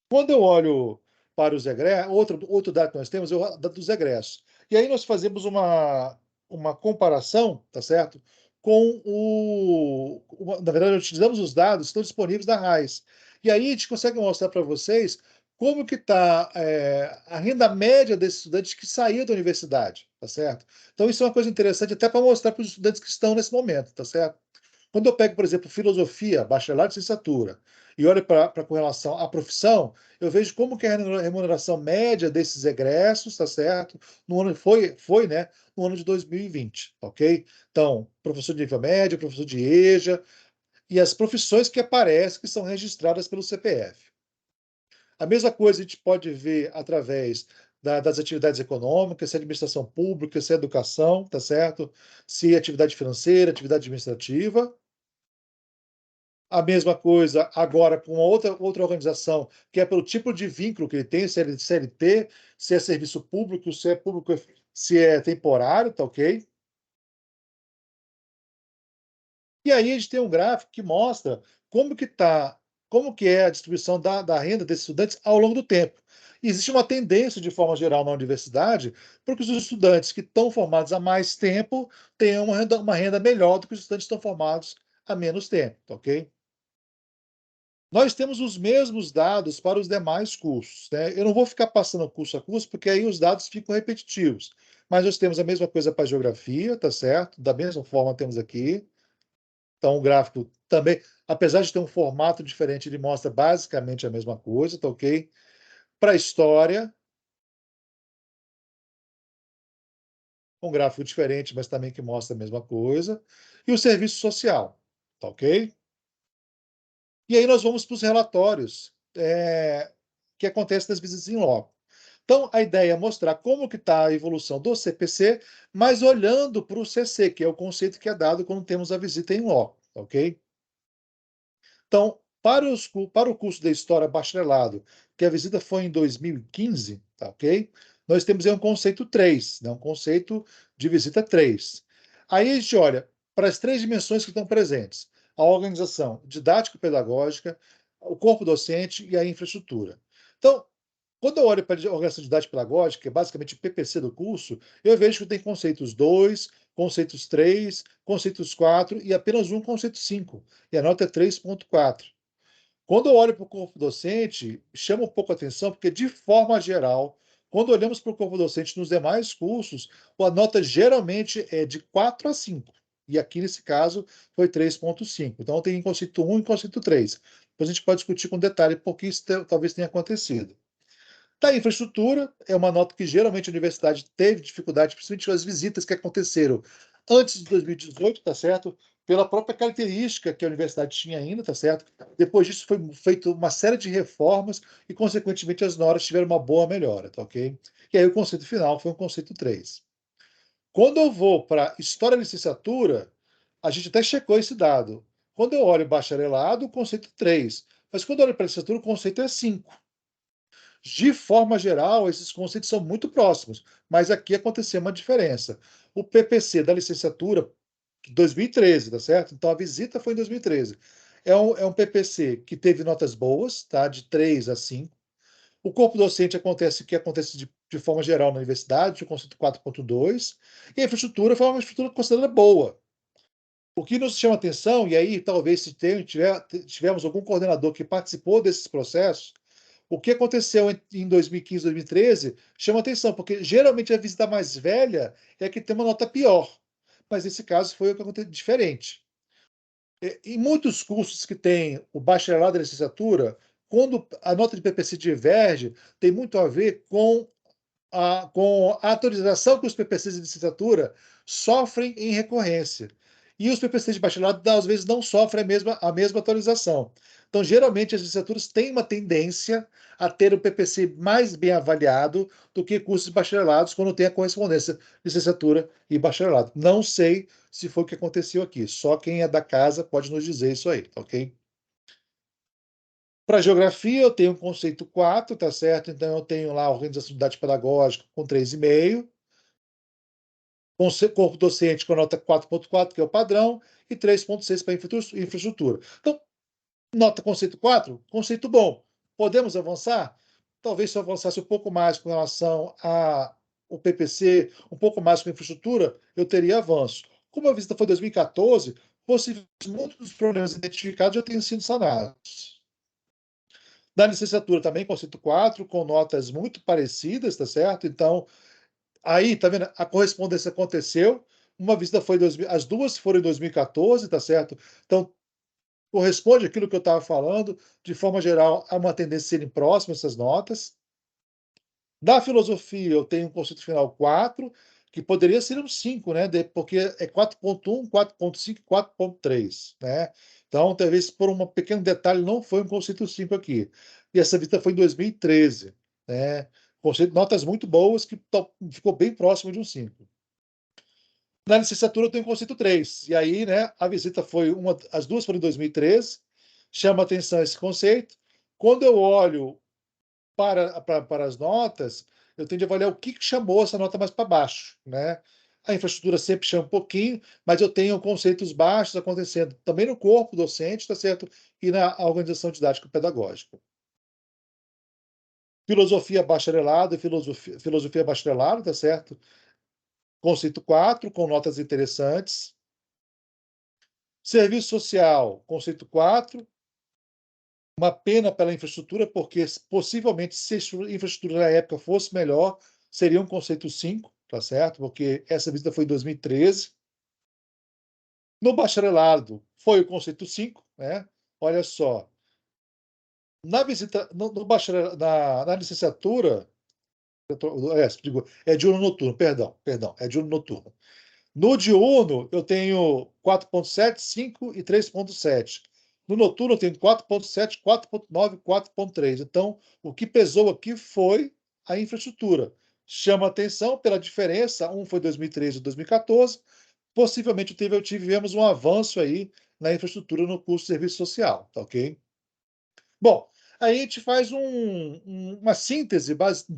[SPEAKER 5] Quando eu olho para os egressos, outro dado que nós temos é o dado dos egressos. E aí nós fazemos uma comparação, tá certo? Na verdade, utilizamos os dados que estão disponíveis da RAIS. E aí a gente consegue mostrar para vocês como que está a renda média desses estudantes que saíram da universidade, tá certo? Então isso é uma coisa interessante até para mostrar para os estudantes que estão nesse momento, tá certo? Quando eu pego, por exemplo, filosofia, bacharelado e licenciatura, e olho para com relação à profissão, eu vejo como que é a remuneração média desses egressos, tá certo? No ano né, no ano de 2020, ok? Então, professor de nível médio, professor de EJA, e as profissões que aparecem, que são registradas pelo CPF. A mesma coisa a gente pode ver através das atividades econômicas, se é administração pública, se é educação, tá certo? Se é atividade financeira, atividade administrativa. A mesma coisa agora com outra organização, que é pelo tipo de vínculo que ele tem, se é CLT, se é serviço público, se é temporário, tá ok? E aí a gente tem um gráfico que mostra como que é a distribuição da renda desses estudantes ao longo do tempo. E existe uma tendência, de forma geral, na universidade, porque os estudantes que estão formados há mais tempo têm uma renda melhor do que os estudantes que estão formados há menos tempo, tá ok? Nós temos os mesmos dados para os demais cursos, né? Eu não vou ficar passando curso a curso, porque aí os dados ficam repetitivos. Mas nós temos a mesma coisa para a geografia, tá certo? Da mesma forma temos aqui. Então, o gráfico também, apesar de ter um formato diferente, ele mostra basicamente a mesma coisa, tá ok? Para a história, um gráfico diferente, mas também que mostra a mesma coisa. E o serviço social, tá ok? E aí nós vamos para os relatórios que acontecem nas visitas em loco. Então, a ideia é mostrar como que está a evolução do CPC, mas olhando para o CC, que é o conceito que é dado quando temos a visita em loco, tá ok? Então, para o curso de História Bacharelado, que a visita foi em 2015, tá ok? Nós temos aí um conceito 3, né? Um conceito de visita 3. Aí a gente olha para as 3 dimensões que estão presentes: a organização didático-pedagógica, o corpo docente e a infraestrutura. Então, quando eu olho para a organização didático-pedagógica, que é basicamente o PPC do curso, eu vejo que tem conceitos 2, conceitos 3, conceitos 4 e apenas um conceito 5. E a nota é 3,4. Quando eu olho para o corpo docente, chama um pouco a atenção, porque, de forma geral, quando olhamos para o corpo docente nos demais cursos, a nota geralmente é de 4 a 5. E aqui, nesse caso, foi 3,5. Então, tem conceito 1 e conceito 3. Depois a gente pode discutir com detalhe por que isso talvez tenha acontecido. Da infraestrutura, é uma nota que geralmente a universidade teve dificuldade, principalmente com as visitas que aconteceram antes de 2018, tá certo? Pela própria característica que a universidade tinha ainda, tá certo? Depois disso foi feita uma série de reformas e, consequentemente, as notas tiveram uma boa melhora, tá ok? E aí o conceito final foi o conceito 3. Quando eu vou para História e Licenciatura, a gente até checou esse dado. Quando eu olho bacharelado, o conceito 3. Mas quando eu olho para a licenciatura, o conceito é 5. De forma geral, esses conceitos são muito próximos, mas aqui aconteceu uma diferença. O PPC da licenciatura, 2013, tá certo? Então a visita foi em 2013. É um PPC que teve notas boas, tá? De 3 a 5. O corpo docente acontece de forma geral na universidade, o conceito 4,2. E a infraestrutura foi uma infraestrutura considerada boa. O que nos chama atenção, e aí talvez se tivermos algum coordenador que participou desses processos, o que aconteceu em 2015, 2013, chama atenção, porque geralmente a visita mais velha é que tem uma nota pior. Mas nesse caso foi o que aconteceu diferente. Em muitos cursos que tem o bacharelado e a licenciatura, quando a nota de PPC diverge, tem muito a ver com a atualização que os PPCs de licenciatura sofrem em recorrência. E os PPCs de bacharelado, às vezes, não sofrem a mesma atualização. Então, geralmente, as licenciaturas têm uma tendência a ter o PPC mais bem avaliado do que cursos de bacharelados, quando tem a correspondência licenciatura e bacharelado. Não sei se foi o que aconteceu aqui. Só quem é da casa pode nos dizer isso aí, ok? Para geografia, eu tenho o conceito 4, tá certo? Então, eu tenho lá a organização de unidade pedagógica com 3,5, corpo docente com nota 4,4, que é o padrão, e 3,6 para infraestrutura. Então, nota conceito 4, conceito bom. Podemos avançar? Talvez se eu avançasse um pouco mais com relação ao PPC, um pouco mais com a infraestrutura, eu teria avanço. Como a visita foi em 2014, possivelmente muitos dos problemas identificados já tenham sido sanados. Na licenciatura também, conceito 4, com notas muito parecidas, tá certo? Então, aí, tá vendo? A correspondência aconteceu, Uma visita foi as duas foram em 2014, tá certo? Então, corresponde àquilo que eu estava falando, de forma geral, a uma tendência serem próximas essas notas. Da filosofia, eu tenho um conceito final 4, que poderia ser um 5, né? Porque é 4.1, 4.5 e 4.3, né? Então, talvez por um pequeno detalhe, não foi um conceito 5 aqui. E essa visita foi em 2013, né? Notas muito boas, que ficou bem próximo de um 5. Na licenciatura eu tenho conceito 3. E aí, né, a visita foi as duas foram em 2013, chama atenção esse conceito. Quando eu olho para as notas, eu tenho de avaliar o que chamou essa nota mais para baixo, né? A infraestrutura sempre chama um pouquinho, mas eu tenho conceitos baixos acontecendo também no corpo docente, tá certo? E na organização didática pedagógica. Filosofia bacharelado e filosofia bacharelado, tá certo? Conceito 4, com notas interessantes. Serviço social, conceito 4. Uma pena pela infraestrutura, porque possivelmente, se a infraestrutura na época fosse melhor, seria um conceito 5, tá certo? Porque essa visita foi em 2013. No bacharelado, foi o conceito 5, né? Olha só. Na visita, na licenciatura, é diurno noturno, perdão, é diurno noturno. No diurno, eu tenho 4.7, 5 e 3.7. No noturno, eu tenho 4.7, 4.9, 4.3. Então, o que pesou aqui foi a infraestrutura. Chama atenção pela diferença, um foi 2013 e 2014. Possivelmente tivemos um avanço aí na infraestrutura no curso de serviço social, tá ok? Bom, aí a gente faz uma síntese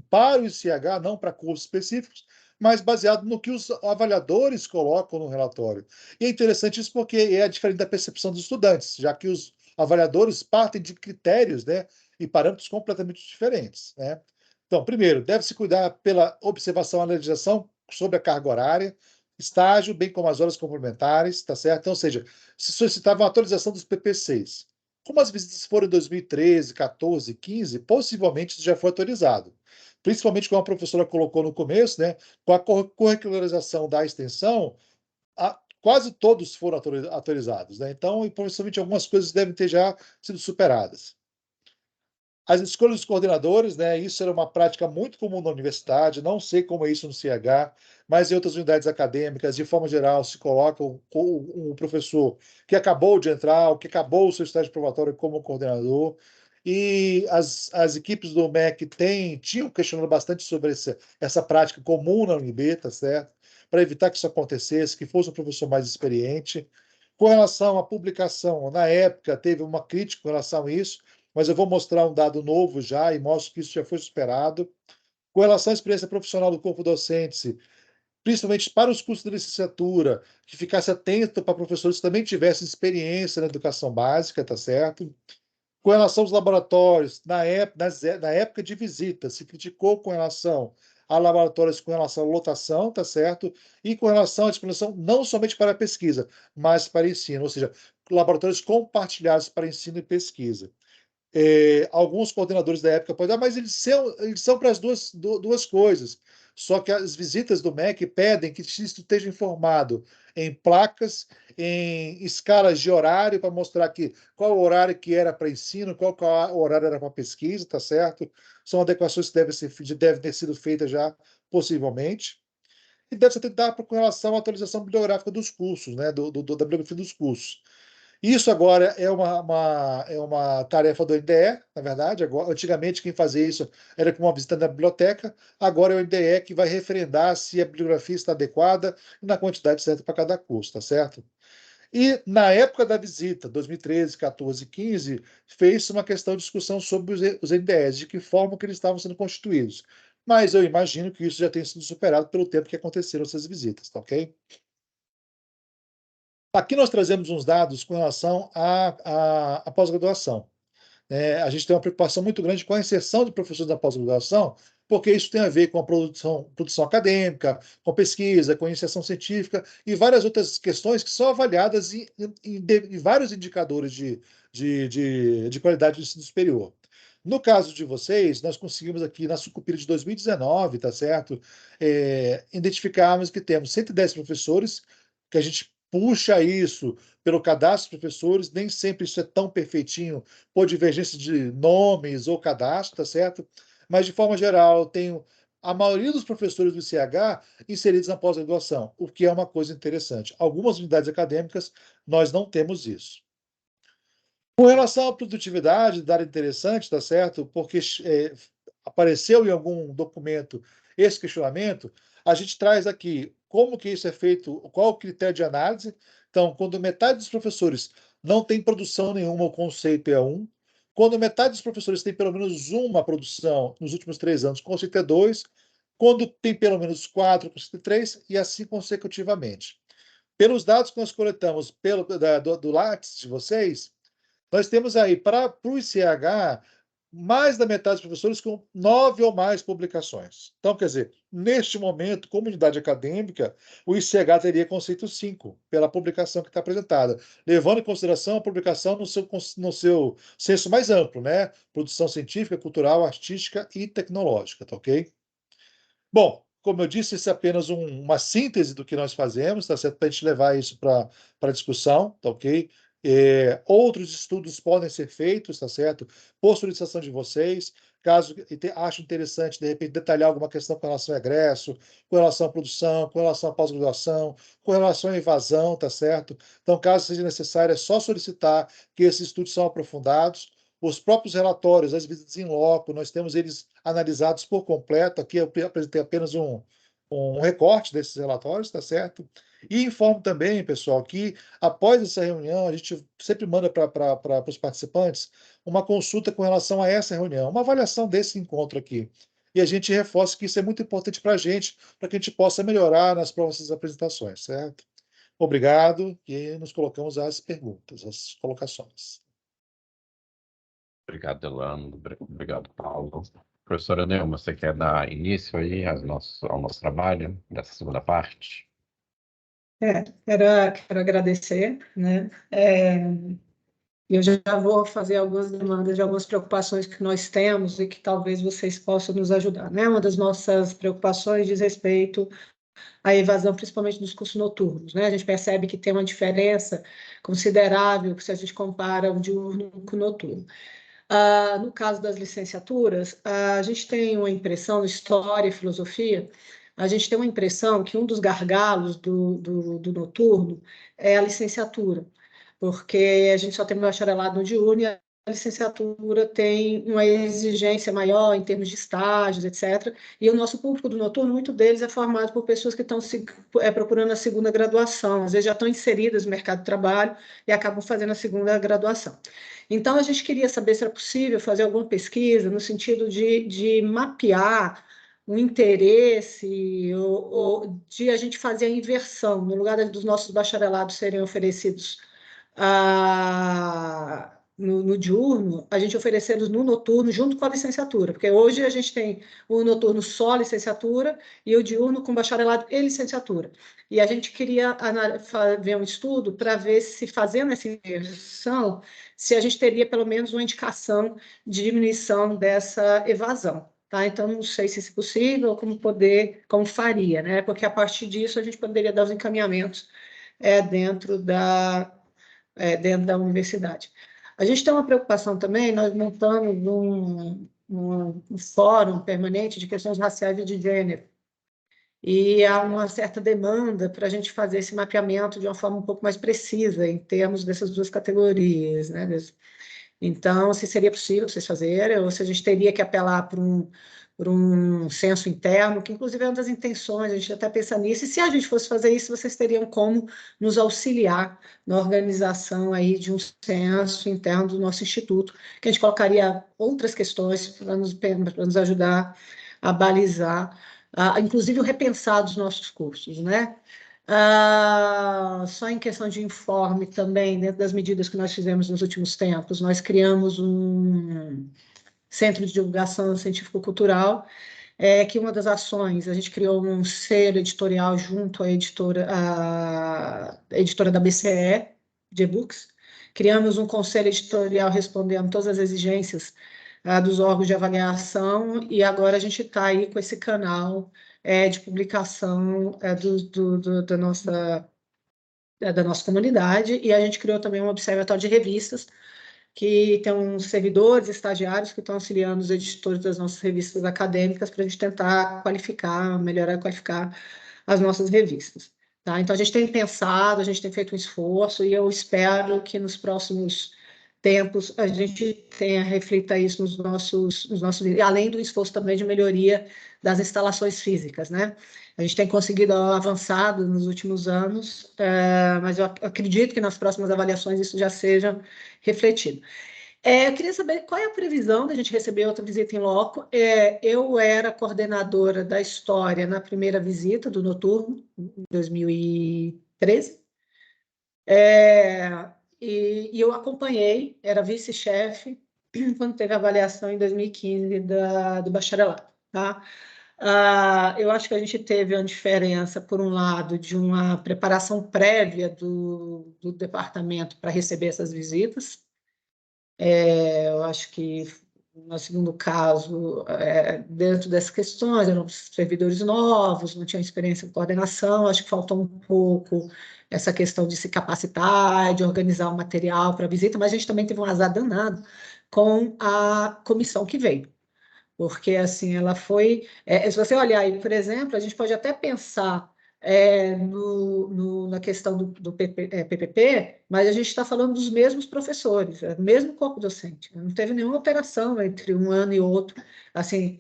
[SPEAKER 5] para o ICH, não para cursos específicos, mas baseado no que os avaliadores colocam no relatório. E é interessante isso porque é diferente da percepção dos estudantes, já que os avaliadores partem de critérios, né, e parâmetros completamente diferentes, né? Então, primeiro, deve-se cuidar pela observação e analisação sobre a carga horária, estágio, bem como as horas complementares, tá certo? Então, ou seja, se solicitava uma atualização dos PPCs. Como as visitas foram em 2013, 14, 15, possivelmente isso já foi autorizado. Principalmente como a professora colocou no começo, né, com a curricularização da extensão, quase todos foram autorizados, né? Então, e possivelmente algumas coisas devem ter já sido superadas. As escolhas dos coordenadores, né, isso era uma prática muito comum na universidade, não sei como é isso no CH, mas em outras unidades acadêmicas, de forma geral, se coloca um professor que acabou de entrar, ou que acabou o seu estágio probatório como coordenador, e as equipes do MEC tinham questionado bastante sobre essa prática comum na UNB, tá certo? Para evitar que isso acontecesse, que fosse um professor mais experiente. Com relação à publicação, na época, teve uma crítica com relação a isso, mas eu vou mostrar um dado novo já e mostro que isso já foi superado. Com relação à experiência profissional do corpo docente, principalmente para os cursos de licenciatura, que ficasse atento para professores que também tivessem experiência na educação básica, tá certo? Com relação aos laboratórios, na época de visita, se criticou com relação a laboratórios com relação à lotação, tá certo? E com relação à disposição não somente para a pesquisa, mas para ensino, ou seja, laboratórios compartilhados para ensino e pesquisa. Alguns coordenadores da época podem, mas eles são para as duas coisas. Só que as visitas do MEC pedem que isso esteja informado em placas, em escalas de horário, para mostrar qual o horário que era para ensino, qual o horário era para pesquisa, tá certo? São adequações que devem ter sido feitas já, possivelmente. E deve-se atentar com relação à atualização bibliográfica dos cursos, né? Da bibliografia dos cursos. Isso agora é uma tarefa do NDE, na verdade. Antigamente, quem fazia isso era com uma visita na biblioteca. Agora é o NDE que vai referendar se a bibliografia está adequada e na quantidade certa para cada curso, tá certo? E na época da visita, 2013, 14, 15, fez-se uma questão de discussão sobre os NDEs, de que forma que eles estavam sendo constituídos. Mas eu imagino que isso já tenha sido superado pelo tempo que aconteceram essas visitas, tá ok? Aqui nós trazemos uns dados com relação à pós-graduação. A gente tem uma preocupação muito grande com a inserção de professores da pós-graduação, porque isso tem a ver com a produção acadêmica, com pesquisa, com iniciação científica e várias outras questões que são avaliadas em vários indicadores de qualidade do ensino superior. No caso de vocês, nós conseguimos aqui na Sucupira de 2019, tá certo? Identificarmos que temos 110 professores, que a gente puxa isso pelo cadastro de professores, nem sempre isso é tão perfeitinho por divergência de nomes ou cadastro, tá certo? Mas, de forma geral, eu tenho a maioria dos professores do ICH inseridos na pós-graduação, o que é uma coisa interessante. Algumas unidades acadêmicas, nós não temos isso. Com relação à produtividade, dado interessante, tá certo? Porque apareceu em algum documento esse questionamento, a gente traz aqui como que isso é feito, qual o critério de análise. Então, quando metade dos professores não tem produção nenhuma, o conceito é 1. Quando metade dos professores tem pelo menos uma produção nos últimos 3 anos, o conceito é 2. Quando tem pelo menos 4, o conceito é 3, e assim consecutivamente. Pelos dados que nós coletamos do Lattes de vocês, nós temos aí, para o ICH, mais da metade dos professores com 9 ou mais publicações. Então, quer dizer, neste momento, comunidade acadêmica, o ICH teria conceito 5, pela publicação que está apresentada, levando em consideração a publicação no seu senso mais amplo, né? Produção científica, cultural, artística e tecnológica, tá ok? Bom, como eu disse, isso é apenas uma síntese do que nós fazemos, tá certo? Para a gente levar isso para a discussão, tá ok? Outros estudos podem ser feitos, tá certo? Por solicitação de vocês, caso ache interessante, de repente, detalhar alguma questão com relação ao egresso, com relação à produção, com relação à pós-graduação, com relação à evasão, tá certo? Então, caso seja necessário, é só solicitar que esses estudos são aprofundados. Os próprios relatórios, as visitas em loco, nós temos eles analisados por completo. Aqui eu apresentei apenas um recorte desses relatórios, tá certo? E informo também, pessoal, que após essa reunião, a gente sempre manda para os participantes uma consulta com relação a essa reunião, uma avaliação desse encontro aqui. E a gente reforça que isso é muito importante para a gente, para que a gente possa melhorar nas próximas apresentações, certo? Obrigado, e nos colocamos às perguntas, às colocações.
[SPEAKER 1] Obrigado, Delano. Obrigado, Paulo. Professora Neuma, você quer dar início aí ao nosso trabalho dessa segunda parte?
[SPEAKER 3] Quero agradecer, né? Eu já vou fazer algumas demandas de algumas preocupações que nós temos e que talvez vocês possam nos ajudar, né? Uma das nossas preocupações diz respeito à evasão, principalmente dos cursos noturnos, né? A gente percebe que tem uma diferença considerável se a gente compara o diurno com o noturno. No caso das licenciaturas, a gente tem uma impressão, História e Filosofia, a gente tem uma impressão que um dos gargalos do noturno é a licenciatura, porque a gente só tem bacharelado no diurno e a licenciatura tem uma exigência maior em termos de estágios, etc. E o nosso público do noturno, muito deles é formado por pessoas que estão procurando a segunda graduação, às vezes já estão inseridas no mercado de trabalho e acabam fazendo a segunda graduação. Então, a gente queria saber se era possível fazer alguma pesquisa no sentido de mapear o interesse ou de a gente fazer a inversão, no lugar dos nossos bacharelados serem oferecidos no diurno, a gente oferecê-los no noturno junto com a licenciatura, porque hoje a gente tem o noturno só licenciatura e o diurno com bacharelado e licenciatura. E a gente queria ver um estudo para ver se, fazendo essa inversão, se a gente teria pelo menos uma indicação de diminuição dessa evasão. Tá? Então, não sei se é possível, como faria, né? Porque a partir disso a gente poderia dar os encaminhamentos dentro da universidade. A gente tem uma preocupação também, nós montamos um fórum permanente de questões raciais e de gênero, e há uma certa demanda para a gente fazer esse mapeamento de uma forma um pouco mais precisa, em termos dessas duas categorias, né? Então, se seria possível vocês fazerem, ou se a gente teria que apelar para um censo interno, que inclusive é uma das intenções, a gente até pensa nisso, e se a gente fosse fazer isso, vocês teriam como nos auxiliar na organização aí de um censo interno do nosso instituto, que a gente colocaria outras questões para nos ajudar a balizar, inclusive o repensar dos nossos cursos, né? Só em questão de informe também, dentro das medidas que nós fizemos nos últimos tempos, nós criamos um centro de divulgação científico-cultural, que uma das ações, a gente criou um selo editorial junto à editora da BCE, de e-books, criamos um conselho editorial respondendo todas as exigências dos órgãos de avaliação, e agora a gente está aí com esse canal de publicação da nossa comunidade, e a gente criou também um observatório de revistas, que tem uns servidores, estagiários que estão auxiliando os editores das nossas revistas acadêmicas para a gente tentar qualificar, melhorar e qualificar as nossas revistas. Tá? Então, a gente tem pensado, a gente tem feito um esforço, e eu espero que nos próximos tempos a gente reflita isso nos nossos além do esforço também de melhoria das instalações físicas, né? A gente tem conseguido avançado nos últimos anos, mas eu acredito que nas próximas avaliações isso já seja refletido. Eu queria saber qual é a previsão da gente receber outra visita em loco. Eu era coordenadora da história na primeira visita do noturno, em 2013, e eu acompanhei, era vice-chefe, quando teve a avaliação em 2015 do bacharelado. Tá? Eu acho que a gente teve uma diferença, por um lado, de uma preparação prévia do departamento para receber essas visitas. Eu acho que, no segundo caso, dentro dessas questões, eram servidores novos, não tinham experiência em coordenação, acho que faltou um pouco essa questão de se capacitar, de organizar o material para a visita, mas a gente também teve um azar danado com a comissão que veio. Porque, assim, ela foi... se você olhar aí, por exemplo, a gente pode até pensar na questão do PPP, mas a gente está falando dos mesmos professores, do mesmo corpo docente. Não teve nenhuma alteração entre um ano e outro, assim...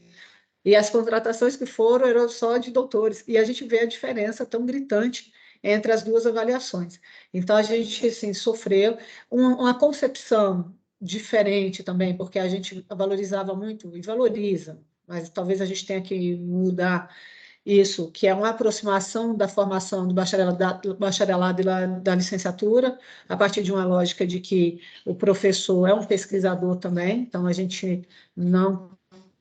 [SPEAKER 3] E as contratações que foram eram só de doutores. E a gente vê a diferença tão gritante entre as duas avaliações. Então, a gente, assim, sofreu uma concepção diferente também, porque a gente valorizava muito, e valoriza, mas talvez a gente tenha que mudar isso, que é uma aproximação da formação do bacharelado e da licenciatura, a partir de uma lógica de que o professor é um pesquisador também, então a gente não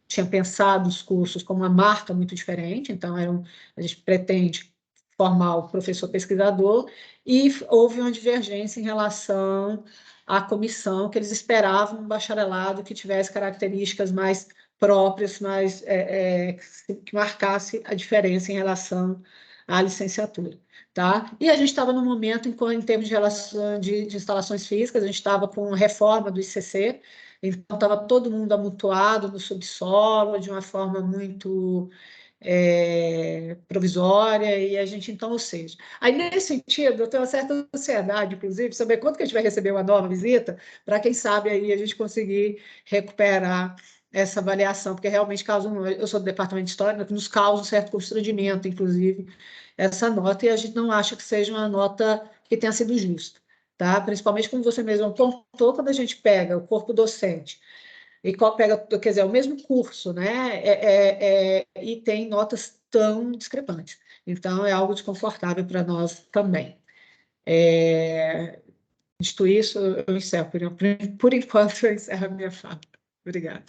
[SPEAKER 3] tinha pensado os cursos como uma marca muito diferente, então a gente pretende formar o professor pesquisador, e houve uma divergência em relação à comissão, que eles esperavam um bacharelado que tivesse características mais próprias, que marcasse a diferença em relação à licenciatura. Tá? E a gente estava no momento, em termos de relação de instalações físicas, a gente estava com a reforma do ICC, então estava todo mundo amontoado no subsolo, de uma forma muito provisória, e a gente, então, ou seja... Aí, nesse sentido, eu tenho uma certa ansiedade, inclusive, saber quando que a gente vai receber uma nova visita, para quem sabe aí a gente conseguir recuperar essa avaliação, porque realmente causa eu sou do departamento de história, nos causa um certo constrangimento, inclusive, essa nota, e a gente não acha que seja uma nota que tenha sido justa, tá? Principalmente como você mesmo apontou, quando a gente pega o corpo docente e pega, quer dizer, o mesmo curso, né? E tem notas tão discrepantes. Então, é algo desconfortável para nós também. Dito isso, eu encerro. Por enquanto, eu encerro a minha fala. Obrigada.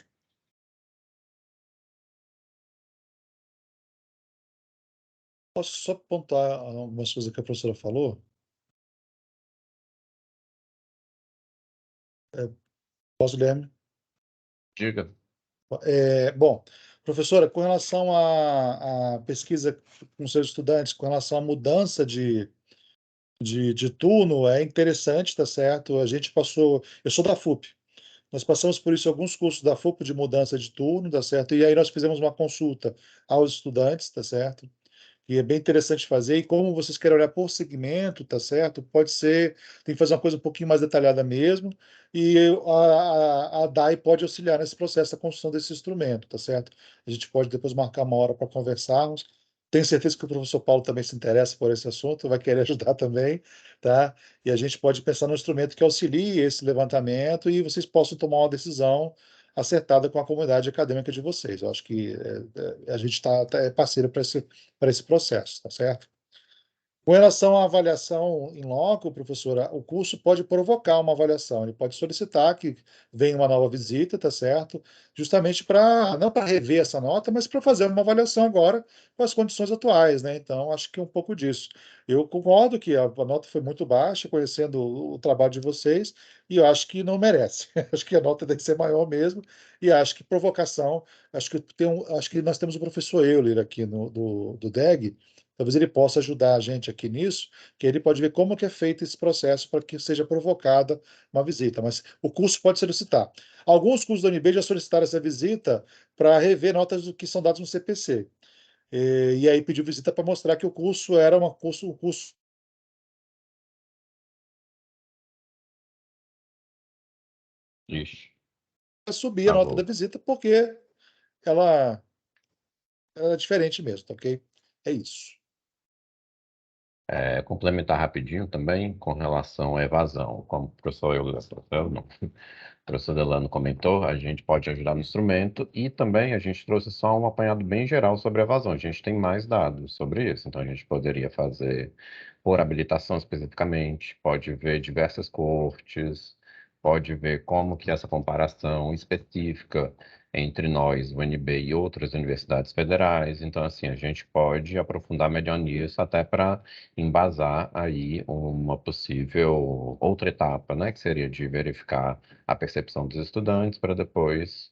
[SPEAKER 5] Posso só pontuar algumas coisas que a professora falou? Posso, Guilherme?
[SPEAKER 1] Diga.
[SPEAKER 5] Bom, professora, com relação à pesquisa com seus estudantes, com relação à mudança de turno, é interessante, tá certo? A gente passou, eu sou da FUP, nós passamos por isso em alguns cursos da FUP de mudança de turno, tá certo? E aí nós fizemos uma consulta aos estudantes, tá certo? E é bem interessante fazer, e como vocês querem olhar por segmento, tá certo? Pode ser, tem que fazer uma coisa um pouquinho mais detalhada mesmo, e a DAI pode auxiliar nesse processo da construção desse instrumento, tá certo? A gente pode depois marcar uma hora para conversarmos. Tenho certeza que o professor Paulo também se interessa por esse assunto, vai querer ajudar também, tá? E a gente pode pensar num instrumento que auxilie esse levantamento e vocês possam tomar uma decisão acertada com a comunidade acadêmica de vocês. Eu acho que a gente é parceiro para esse processo, tá certo? Com relação à avaliação em loco, professora, o curso pode provocar uma avaliação, ele pode solicitar que venha uma nova visita, tá certo? Justamente para, não para rever essa nota, mas para fazer uma avaliação agora com as condições atuais, né? Então, acho que é um pouco disso. Eu concordo que a nota foi muito baixa, conhecendo o trabalho de vocês, e eu acho que não merece. Acho que a nota tem que ser maior mesmo, e acho que provocação, acho que nós temos o professor Euler aqui do DEG, talvez ele possa ajudar a gente aqui nisso, que ele pode ver como que é feito esse processo para que seja provocada uma visita, mas o curso pode solicitar. Alguns cursos da UNB já solicitaram essa visita para rever notas do que são dados no CPC. E aí pediu visita para mostrar que o curso era um curso
[SPEAKER 1] Ixi,
[SPEAKER 5] subir a nota da
[SPEAKER 1] travou.
[SPEAKER 5] visita, porque ela é diferente mesmo, tá ok? É isso.
[SPEAKER 1] Complementar rapidinho também com relação à evasão. Como o professor o professor Delano comentou, a gente pode ajudar no instrumento e também a gente trouxe só um apanhado bem geral sobre evasão. A gente tem mais dados sobre isso, então a gente poderia fazer por habilitação especificamente, pode ver diversas coortes, pode ver como que essa comparação específica entre nós, o UNB e outras universidades federais. Então, assim, a gente pode aprofundar melhor nisso até para embasar aí uma possível outra etapa, né, que seria de verificar a percepção dos estudantes para depois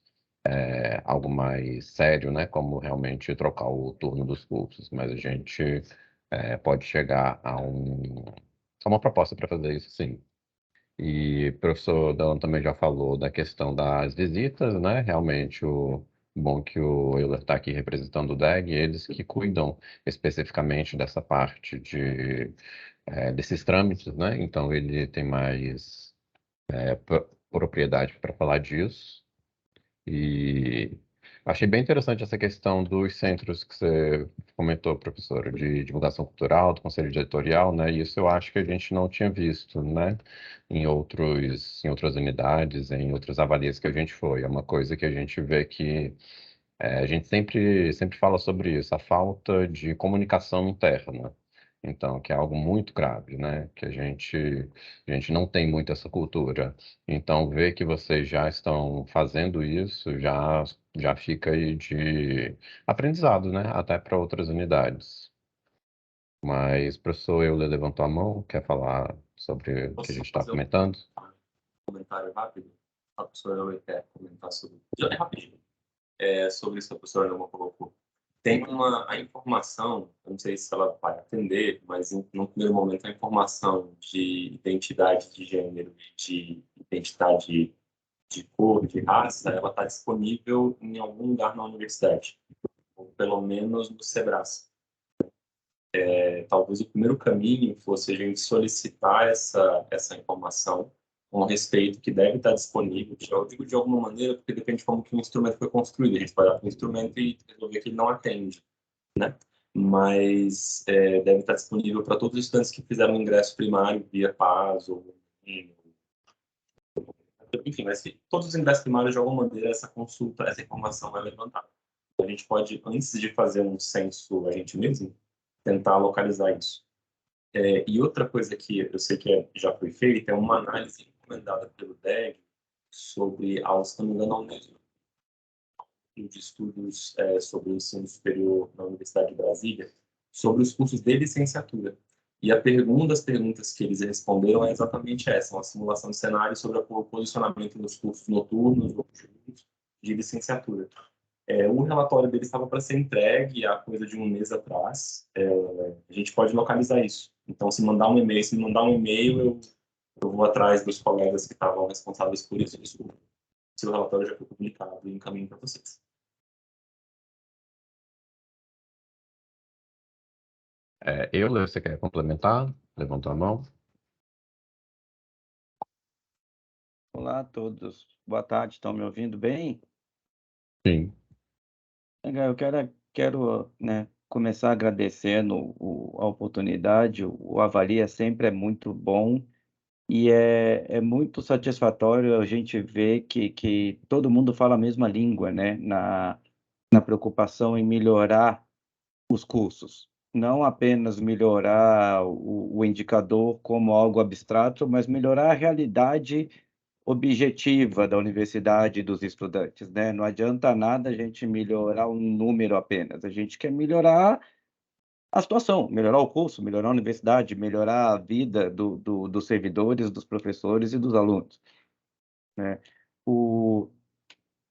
[SPEAKER 1] algo mais sério, né, como realmente trocar o turno dos cursos. Mas a gente pode chegar a uma proposta para fazer isso, sim. E o professor Dan também já falou da questão das visitas, né? Realmente, o bom que o Euler está aqui representando o DEG, eles que cuidam especificamente dessa parte desses trâmites, né? Então, ele tem mais propriedade para falar disso. E achei bem interessante essa questão dos centros que você comentou, professora, de divulgação cultural, do conselho diretorial, né? E isso eu acho que a gente não tinha visto, né? Em outras unidades, em outras avalias que a gente foi. É uma coisa que a gente vê que a gente sempre fala sobre isso, a falta de comunicação interna. Então, que é algo muito grave, né? Que a gente não tem muito essa cultura. Então, ver que vocês já estão fazendo isso já fica aí de aprendizado, né? Até para outras unidades. Mas o professor Euler levantou a mão, quer falar sobre o que a
[SPEAKER 2] Posso
[SPEAKER 1] gente
[SPEAKER 2] só
[SPEAKER 1] está
[SPEAKER 2] fazer um
[SPEAKER 1] comentando?
[SPEAKER 2] comentário rápido? A professora Ana quer comentar sobre. Já é rapidinho. Sobre isso que a professora Ana colocou. Tem a informação, eu não sei se ela vai atender, mas no primeiro momento a informação de identidade de gênero, de identidade de cor, de raça, ela está disponível em algum lugar na universidade, ou pelo menos no Sebrae. Talvez o primeiro caminho fosse a gente solicitar essa informação com respeito que deve estar disponível. Eu digo de alguma maneira, porque depende de como que o instrumento foi construído. A gente vai olhar para o instrumento e resolver que ele não atende, né? Mas deve estar disponível para todos os estudantes que fizeram o ingresso primário via PAS ou enfim, mas todos os ingressos primários, de alguma maneira, essa consulta, essa informação vai levantar. A gente pode, antes de fazer um censo a gente mesmo, tentar localizar isso. E outra coisa que eu sei que já foi feita é uma análise encomendada pelo DEG sobre, se não me engano, a Unesco, de estudos sobre o ensino superior na Universidade de Brasília, sobre os cursos de licenciatura. E das perguntas que eles responderam é exatamente essa, uma simulação de cenário sobre o posicionamento dos cursos noturnos ou diurnos de licenciatura. O relatório dele estava para ser entregue há coisa de um mês atrás. A gente pode localizar isso. Então, se me mandar um e-mail, eu vou atrás dos colegas que estavam responsáveis por isso. Desculpa. Seu relatório já foi publicado e encaminho para vocês.
[SPEAKER 1] Euler, você quer complementar? Levantou a mão?
[SPEAKER 6] Olá a todos, boa tarde, estão me ouvindo bem?
[SPEAKER 1] Sim.
[SPEAKER 6] Legal, eu quero né, começar agradecendo a oportunidade, o Avalia sempre é muito bom e é muito satisfatório a gente ver que todo mundo fala a mesma língua, né, na preocupação em melhorar os cursos. Não apenas melhorar o indicador como algo abstrato, mas melhorar a realidade objetiva da universidade e dos estudantes, né? Não adianta nada a gente melhorar um número apenas, a gente quer melhorar a situação, melhorar o curso, melhorar a universidade, melhorar a vida dos servidores, dos professores e dos alunos, né?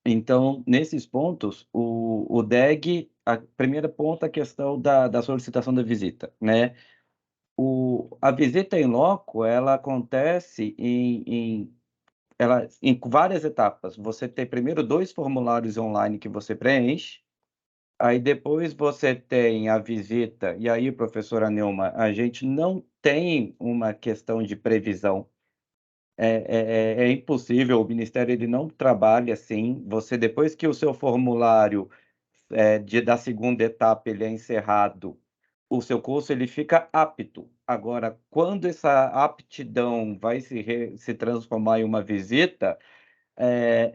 [SPEAKER 6] Então, nesses pontos, o DEG, a primeira ponto, a questão da solicitação da visita, né? A visita em loco, ela acontece em várias etapas. Você tem primeiro 2 formulários online que você preenche, aí depois você tem a visita, e aí, professora Neuma, a gente não tem uma questão de previsão. É impossível, o Ministério ele não trabalha assim. Você, depois que o seu formulário da segunda etapa ele é encerrado, o seu curso ele fica apto. Agora, quando essa aptidão vai se transformar em uma visita,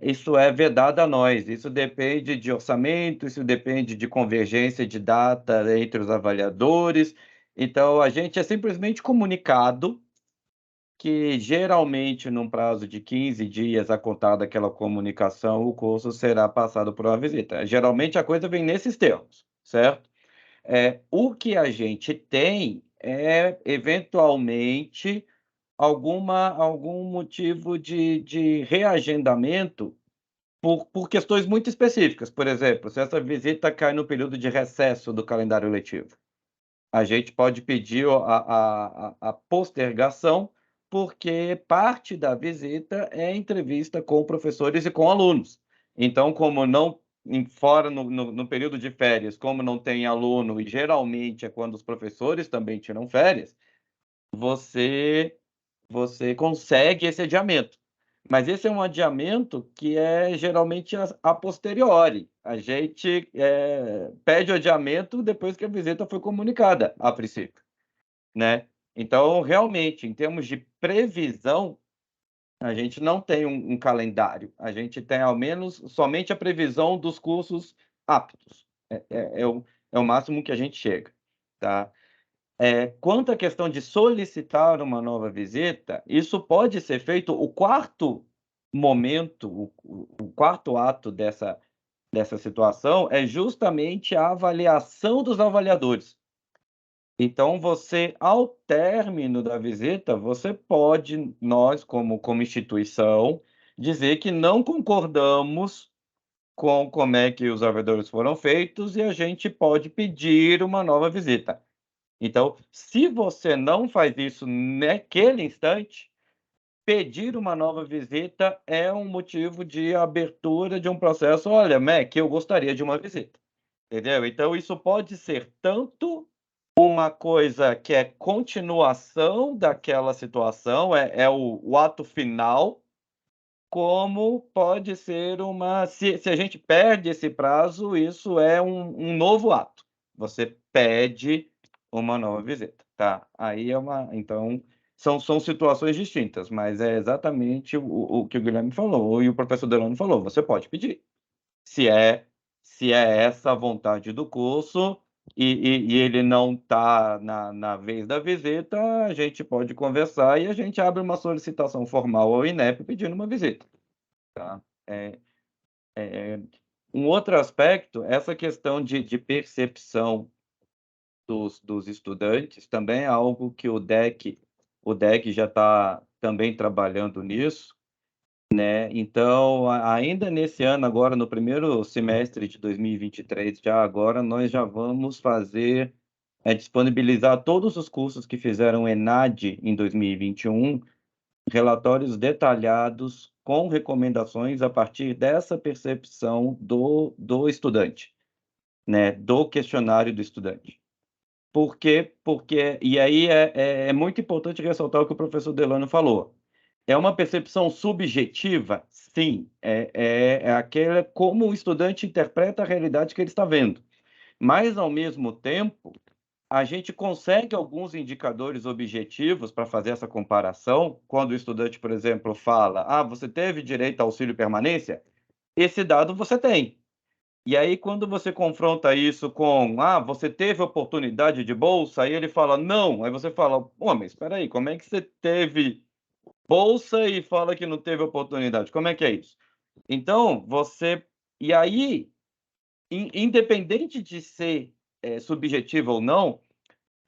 [SPEAKER 6] isso é vedado a nós. Isso depende de orçamento, isso depende de convergência de data entre os avaliadores. Então, a gente é simplesmente comunicado que, geralmente, num prazo de 15 dias a contar daquela comunicação, o curso será passado por uma visita. Geralmente, a coisa vem nesses termos, certo? O que a gente tem é, eventualmente, algum motivo de reagendamento por questões muito específicas. Por exemplo, se essa visita cai no período de recesso do calendário letivo, a gente pode pedir a postergação, porque parte da visita é entrevista com professores e com alunos. Então, como não fora no período de férias, como não tem aluno, e geralmente é quando os professores também tiram férias, você consegue esse adiamento. Mas esse é um adiamento que é geralmente a posteriori. A gente pede o adiamento depois que a visita foi comunicada, a princípio, né? Então, realmente, em termos de previsão, a gente não tem um calendário. A gente tem, ao menos, somente a previsão dos cursos aptos. É o máximo que a gente chega, tá? Quanto à questão de solicitar uma nova visita, isso pode ser feito, o quarto momento, o quarto ato dessa situação é justamente a avaliação dos avaliadores. Então, você, ao término da visita, você pode, nós, como instituição, dizer que não concordamos com como é que os avaliadores foram feitos e a gente pode pedir uma nova visita. Então, se você não faz isso naquele instante, pedir uma nova visita é um motivo de abertura de um processo. Olha, Mac, eu gostaria de uma visita. Entendeu? Então, isso pode ser tanto uma coisa que é continuação daquela situação, é o ato final, como pode ser uma. Se a gente perde esse prazo, isso é um novo ato. Você pede uma nova visita, tá? Aí então, são situações distintas, mas é exatamente o que o Guilherme falou e o professor Delano falou. Você pode pedir. Se é essa a vontade do curso e ele não está na vez da visita, a gente pode conversar e a gente abre uma solicitação formal ao INEP pedindo uma visita, tá? Um outro aspecto, essa questão de percepção dos estudantes, também é algo que o DEC já está também trabalhando nisso, né? Então, ainda nesse ano, agora no primeiro semestre de 2023, já agora, nós já vamos fazer, disponibilizar todos os cursos que fizeram ENAD em 2021, relatórios detalhados com recomendações a partir dessa percepção do estudante, né? Do questionário do estudante. Por quê? E aí é muito importante ressaltar o que o professor Delano falou. É uma percepção subjetiva? Sim. É aquela como o estudante interpreta a realidade que ele está vendo. Mas, ao mesmo tempo, a gente consegue alguns indicadores objetivos para fazer essa comparação. Quando o estudante, por exemplo, fala: você teve direito ao auxílio permanência? Esse dado você tem. E aí, quando você confronta isso com, você teve oportunidade de bolsa? Aí ele fala, não. Aí você fala, mas espera aí, como é que você teve bolsa e fala que não teve oportunidade? Como é que é isso? Então, E aí, independente de ser subjetivo ou não,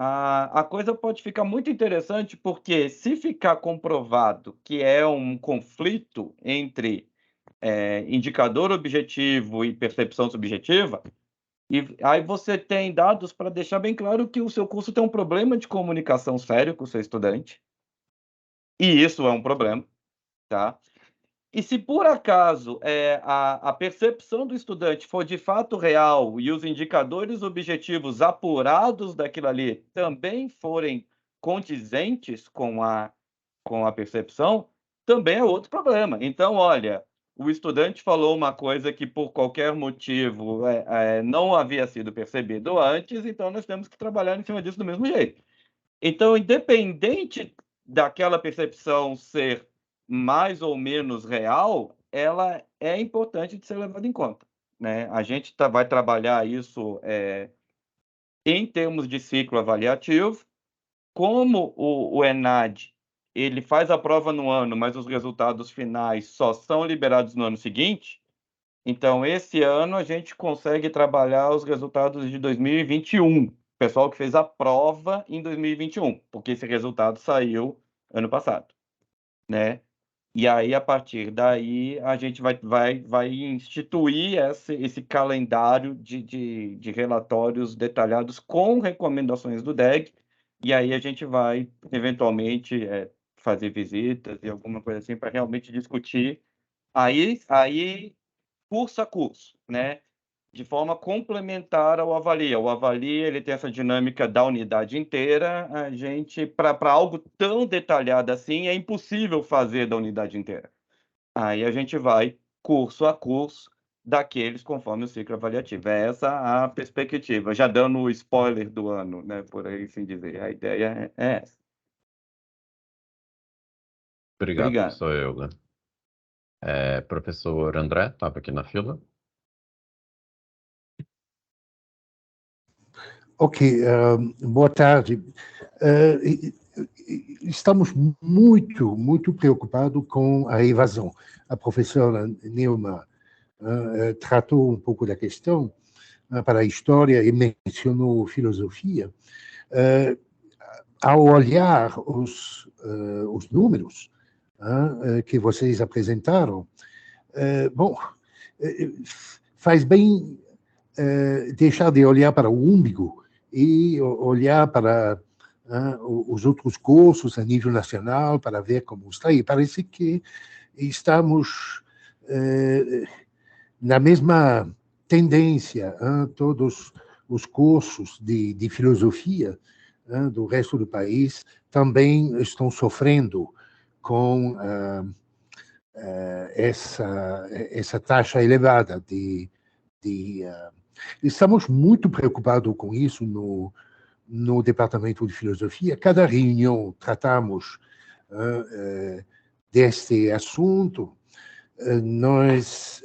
[SPEAKER 6] a coisa pode ficar muito interessante, porque se ficar comprovado que é um conflito entre indicador objetivo e percepção subjetiva, e aí você tem dados para deixar bem claro que o seu curso tem um problema de comunicação sério com o seu estudante, e isso é um problema, tá? E se por acaso a percepção do estudante for de fato real e os indicadores objetivos apurados daquilo ali também forem condizentes com a percepção, também é outro problema. Então, olha, o estudante falou uma coisa que por qualquer motivo não havia sido percebido antes, então nós temos que trabalhar em cima disso do mesmo jeito. Então, independente daquela percepção ser mais ou menos real, ela é importante de ser levada em conta, né? A gente vai trabalhar isso em termos de ciclo avaliativo. Como o ENAD ele faz a prova no ano, mas os resultados finais só são liberados no ano seguinte, então esse ano a gente consegue trabalhar os resultados de 2021, pessoal que fez a prova em 2021, porque esse resultado saiu ano passado, né? E aí, a partir daí, a gente vai instituir esse calendário de relatórios detalhados com recomendações do DEG, e aí a gente vai, eventualmente, fazer visitas e alguma coisa assim, para realmente discutir, aí curso a curso, né? De forma complementar ao Avalia. O Avalia ele tem essa dinâmica da unidade inteira. A gente, para algo tão detalhado assim, é impossível fazer da unidade inteira. Aí a gente vai curso a curso daqueles conforme o ciclo avaliativo. É essa a perspectiva, já dando o spoiler do ano, né? Por aí assim dizer. A ideia é essa.
[SPEAKER 1] Obrigado,
[SPEAKER 6] Obrigado.
[SPEAKER 1] professor Euler. Professor André, estava aqui na fila.
[SPEAKER 7] Ok, boa tarde. Estamos muito preocupados com a evasão. A professora Neuma tratou um pouco da questão para a história e mencionou filosofia. Ao olhar os números que vocês apresentaram, bom, faz bem deixar de olhar para o umbigo e olhar para os outros cursos a nível nacional para ver como está. E parece que estamos na mesma tendência. Todos os cursos de filosofia do resto do país também estão sofrendo com essa taxa elevada estamos muito preocupados com isso no Departamento de Filosofia. Cada reunião tratamos deste assunto. Nós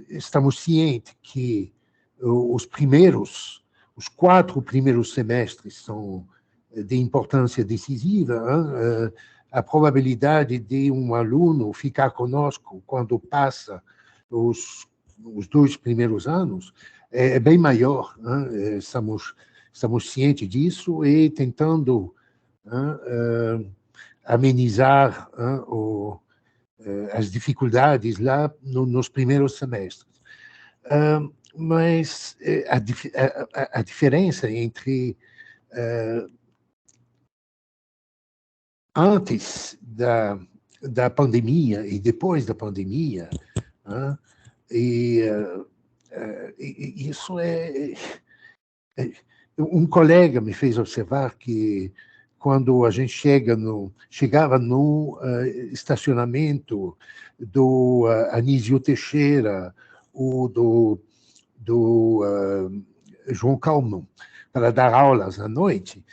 [SPEAKER 7] estamos cientes que os 4 primeiros semestres são de importância decisiva. A probabilidade de um aluno ficar conosco quando passa os 2 primeiros anos é bem maior. Estamos cientes disso e tentando amenizar as dificuldades lá nos primeiros semestres. Mas a diferença entre antes da pandemia e depois da pandemia, e isso um colega me fez observar que quando a gente chegava no estacionamento do Anísio Teixeira ou do João Calmon para dar aulas à noite,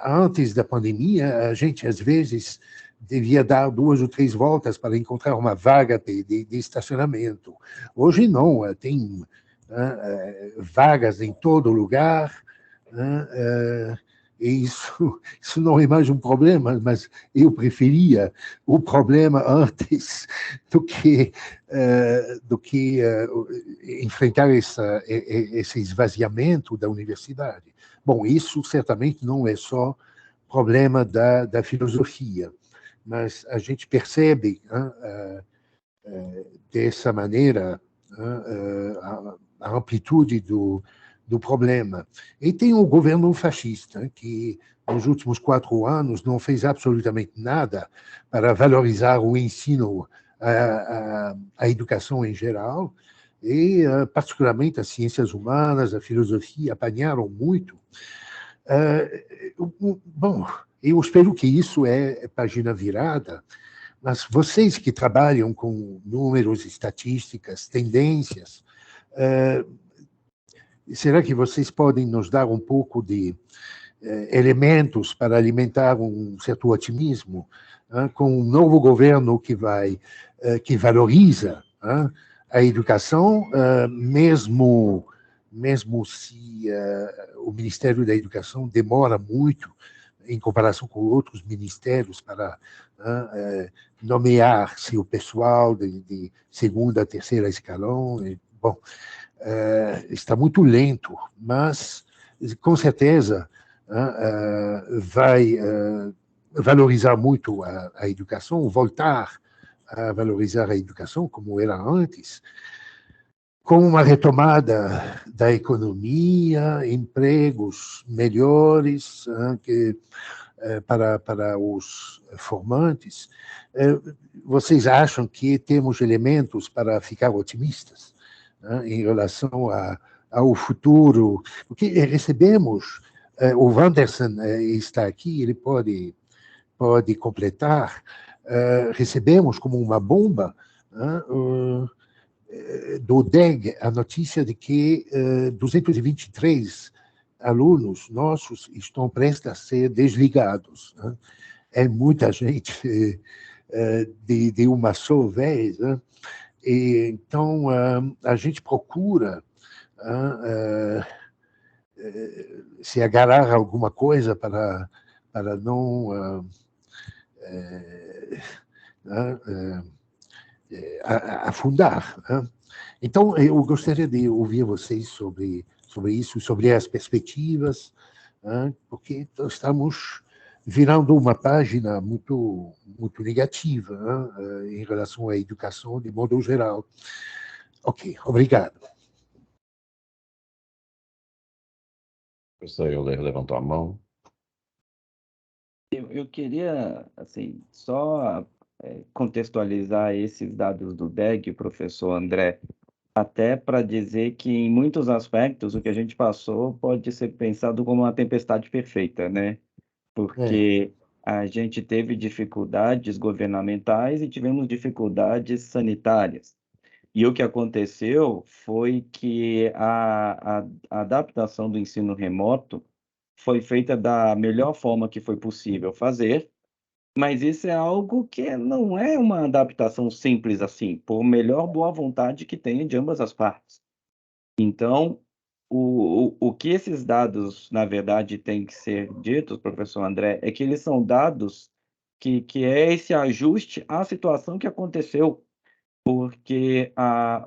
[SPEAKER 7] antes da pandemia, a gente às vezes devia dar 2 ou 3 voltas para encontrar uma vaga de estacionamento. Hoje não, tem vagas em todo lugar, E isso não é mais um problema, mas eu preferia o problema antes do que enfrentar esse esvaziamento da universidade. Bom, isso certamente não é só problema da filosofia, mas a gente percebe dessa maneira a amplitude do problema. E tem o governo fascista, que nos últimos 4 anos não fez absolutamente nada para valorizar o ensino, a educação em geral, e particularmente as ciências humanas, a filosofia, apanharam muito. Bom, eu espero que isso é página virada, mas vocês que trabalham com números, estatísticas, tendências, será que vocês podem nos dar um pouco de elementos para alimentar um certo otimismo com um novo governo que valoriza a educação, mesmo se o Ministério da Educação demora muito em comparação com outros ministérios para nomear seu pessoal de segunda, terceira escalão. Bom, está muito lento, mas com certeza vai valorizar muito a educação, voltar a valorizar a educação como era antes, com uma retomada da economia, empregos melhores para os formantes. Vocês acham que temos elementos para ficar otimistas em relação ao futuro? Porque recebemos, o Wanderson está aqui, ele pode completar, recebemos como uma bomba do DEG a notícia de que 223 alunos nossos estão prestes a ser desligados. É muita gente de uma só vez. E, então, a gente procura se agarrar a alguma coisa para não afundar. Então, eu gostaria de ouvir vocês sobre isso, sobre as perspectivas, porque estamos virando uma página muito negativa em relação à educação de modo geral. Ok, obrigado.
[SPEAKER 1] O professor Euler levantou a mão.
[SPEAKER 6] Eu queria, assim, só contextualizar esses dados do DEG, professor André, até para dizer que, em muitos aspectos, o que a gente passou pode ser pensado como uma tempestade perfeita, né? Porque a gente teve dificuldades governamentais e tivemos dificuldades sanitárias. E o que aconteceu foi que a adaptação do ensino remoto foi feita da melhor forma que foi possível fazer, mas isso é algo que não é uma adaptação simples assim, por melhor boa vontade que tenha de ambas as partes. Então, o que esses dados, na verdade, têm que ser ditos, professor André, é que eles são dados que é esse ajuste à situação que aconteceu. Porque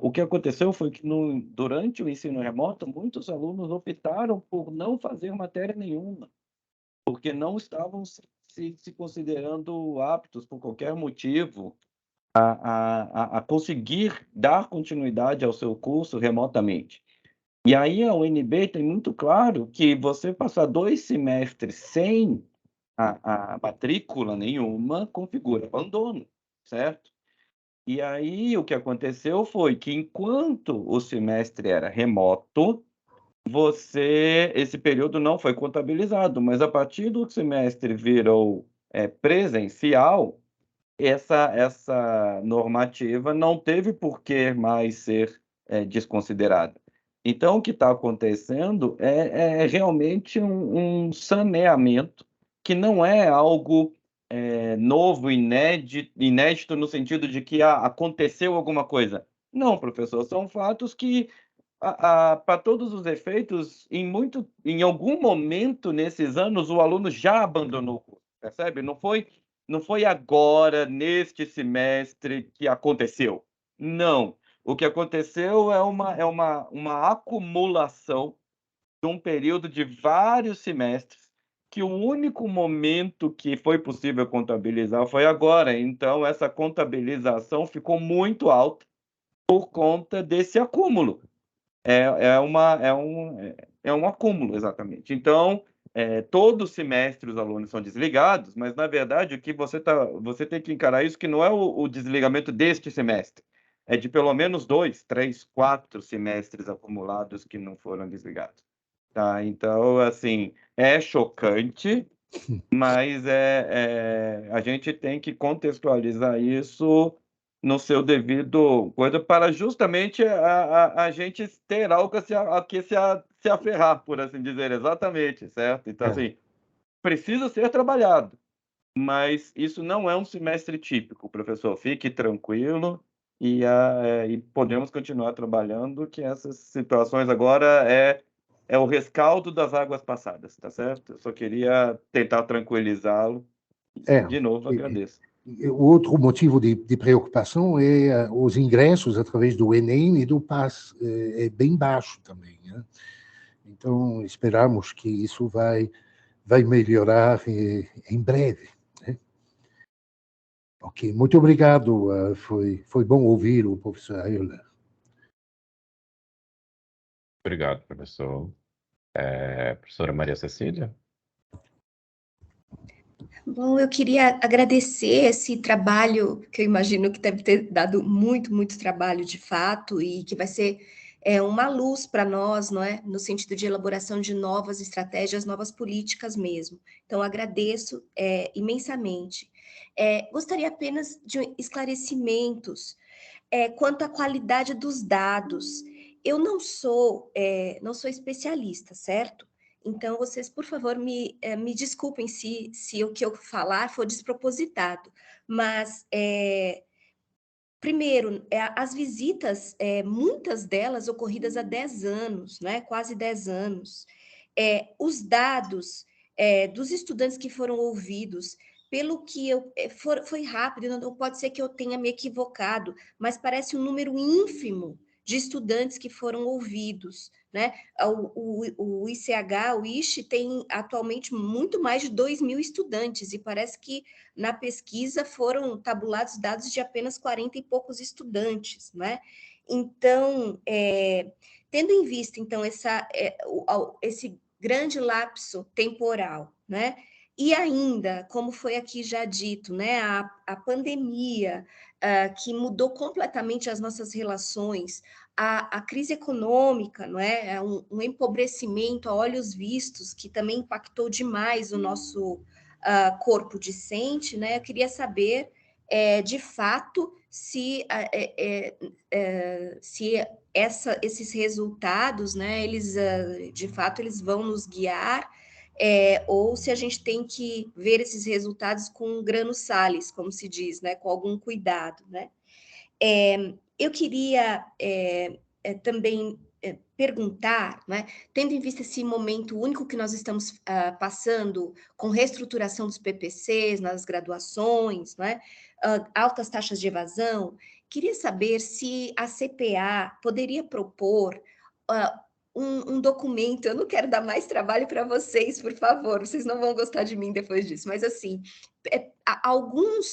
[SPEAKER 6] o que aconteceu foi que, durante o ensino remoto, muitos alunos optaram por não fazer matéria nenhuma, porque não estavam se considerando aptos, por qualquer motivo, a conseguir dar continuidade ao seu curso remotamente. E aí a UNB tem muito claro que você passar 2 semestres sem a matrícula nenhuma configura abandono, certo? E aí o que aconteceu foi que, enquanto o semestre era remoto, esse período não foi contabilizado, mas a partir do semestre virou presencial, essa normativa não teve por que mais ser desconsiderada. Então, o que está acontecendo é realmente um saneamento, que não é algo novo, inédito no sentido de que aconteceu alguma coisa. Não, professor, são fatos que para todos os efeitos, em algum momento nesses anos, o aluno já abandonou o curso, percebe? Não foi agora, neste semestre, que aconteceu. Não. O que aconteceu é uma acumulação de um período de vários semestres, que o único momento que foi possível contabilizar foi agora. Então, essa contabilização ficou muito alta por conta desse acúmulo. É um acúmulo, exatamente. Então, todo semestre os alunos são desligados, mas, na verdade, o que você tem que encarar isso, que não é o desligamento deste semestre, é de pelo menos 2, 3, 4 semestres acumulados que não foram desligados. Tá? Então, assim, é chocante, mas a gente tem que contextualizar isso no seu devido coisa, para justamente a gente ter algo se aferrar, por assim dizer, exatamente, certo? Então, assim, precisa ser trabalhado, mas isso não é um semestre típico, professor. Fique tranquilo e podemos continuar trabalhando, que essas situações agora é o rescaldo das águas passadas, tá certo? Eu só queria tentar tranquilizá-lo. De novo, agradeço.
[SPEAKER 7] O outro motivo de preocupação é os ingressos através do Enem e do PAS, é bem baixo também, né? Então, esperamos que isso vai melhorar em breve, né? Ok, muito obrigado. Foi bom ouvir o professor Euler.
[SPEAKER 1] Obrigado, professor. Professora Maria Cecília?
[SPEAKER 4] Bom, eu queria agradecer esse trabalho, que eu imagino que deve ter dado muito, muito trabalho de fato, e que vai ser uma luz para nós, não é? No sentido de elaboração de novas estratégias, novas políticas mesmo. Então, agradeço imensamente. Gostaria apenas de esclarecimentos quanto à qualidade dos dados. Eu não sou especialista, certo? Então, vocês, por favor, me desculpem se o que eu falar for despropositado, mas, primeiro, as visitas, muitas delas ocorridas há 10 anos, né? Quase 10 anos, os dados dos estudantes que foram ouvidos, pelo que foi rápido, não pode ser que eu tenha me equivocado, mas parece um número ínfimo de estudantes que foram ouvidos, né? O ICH, o ISHE, tem atualmente muito mais de 2.000 estudantes, e parece que na pesquisa foram tabulados dados de apenas 40 e poucos estudantes, né? Então, tendo em vista, então, esse grande lapso temporal, né? E ainda, como foi aqui já dito, né, a pandemia, que mudou completamente as nossas relações, a crise econômica, não é? Um empobrecimento a olhos vistos, que também impactou demais o nosso corpo discente, né? Eu queria saber, de fato, se esses resultados, né, eles, de fato, eles vão nos guiar, ou se a gente tem que ver esses resultados com grano salis, como se diz, né, com algum cuidado, né? Eu queria também perguntar, né, tendo em vista esse momento único que nós estamos passando com reestruturação dos PPCs nas graduações, né, altas taxas de evasão, queria saber se a CPA poderia propor um documento. Eu não quero dar mais trabalho para vocês, por favor, vocês não vão gostar de mim depois disso, mas assim,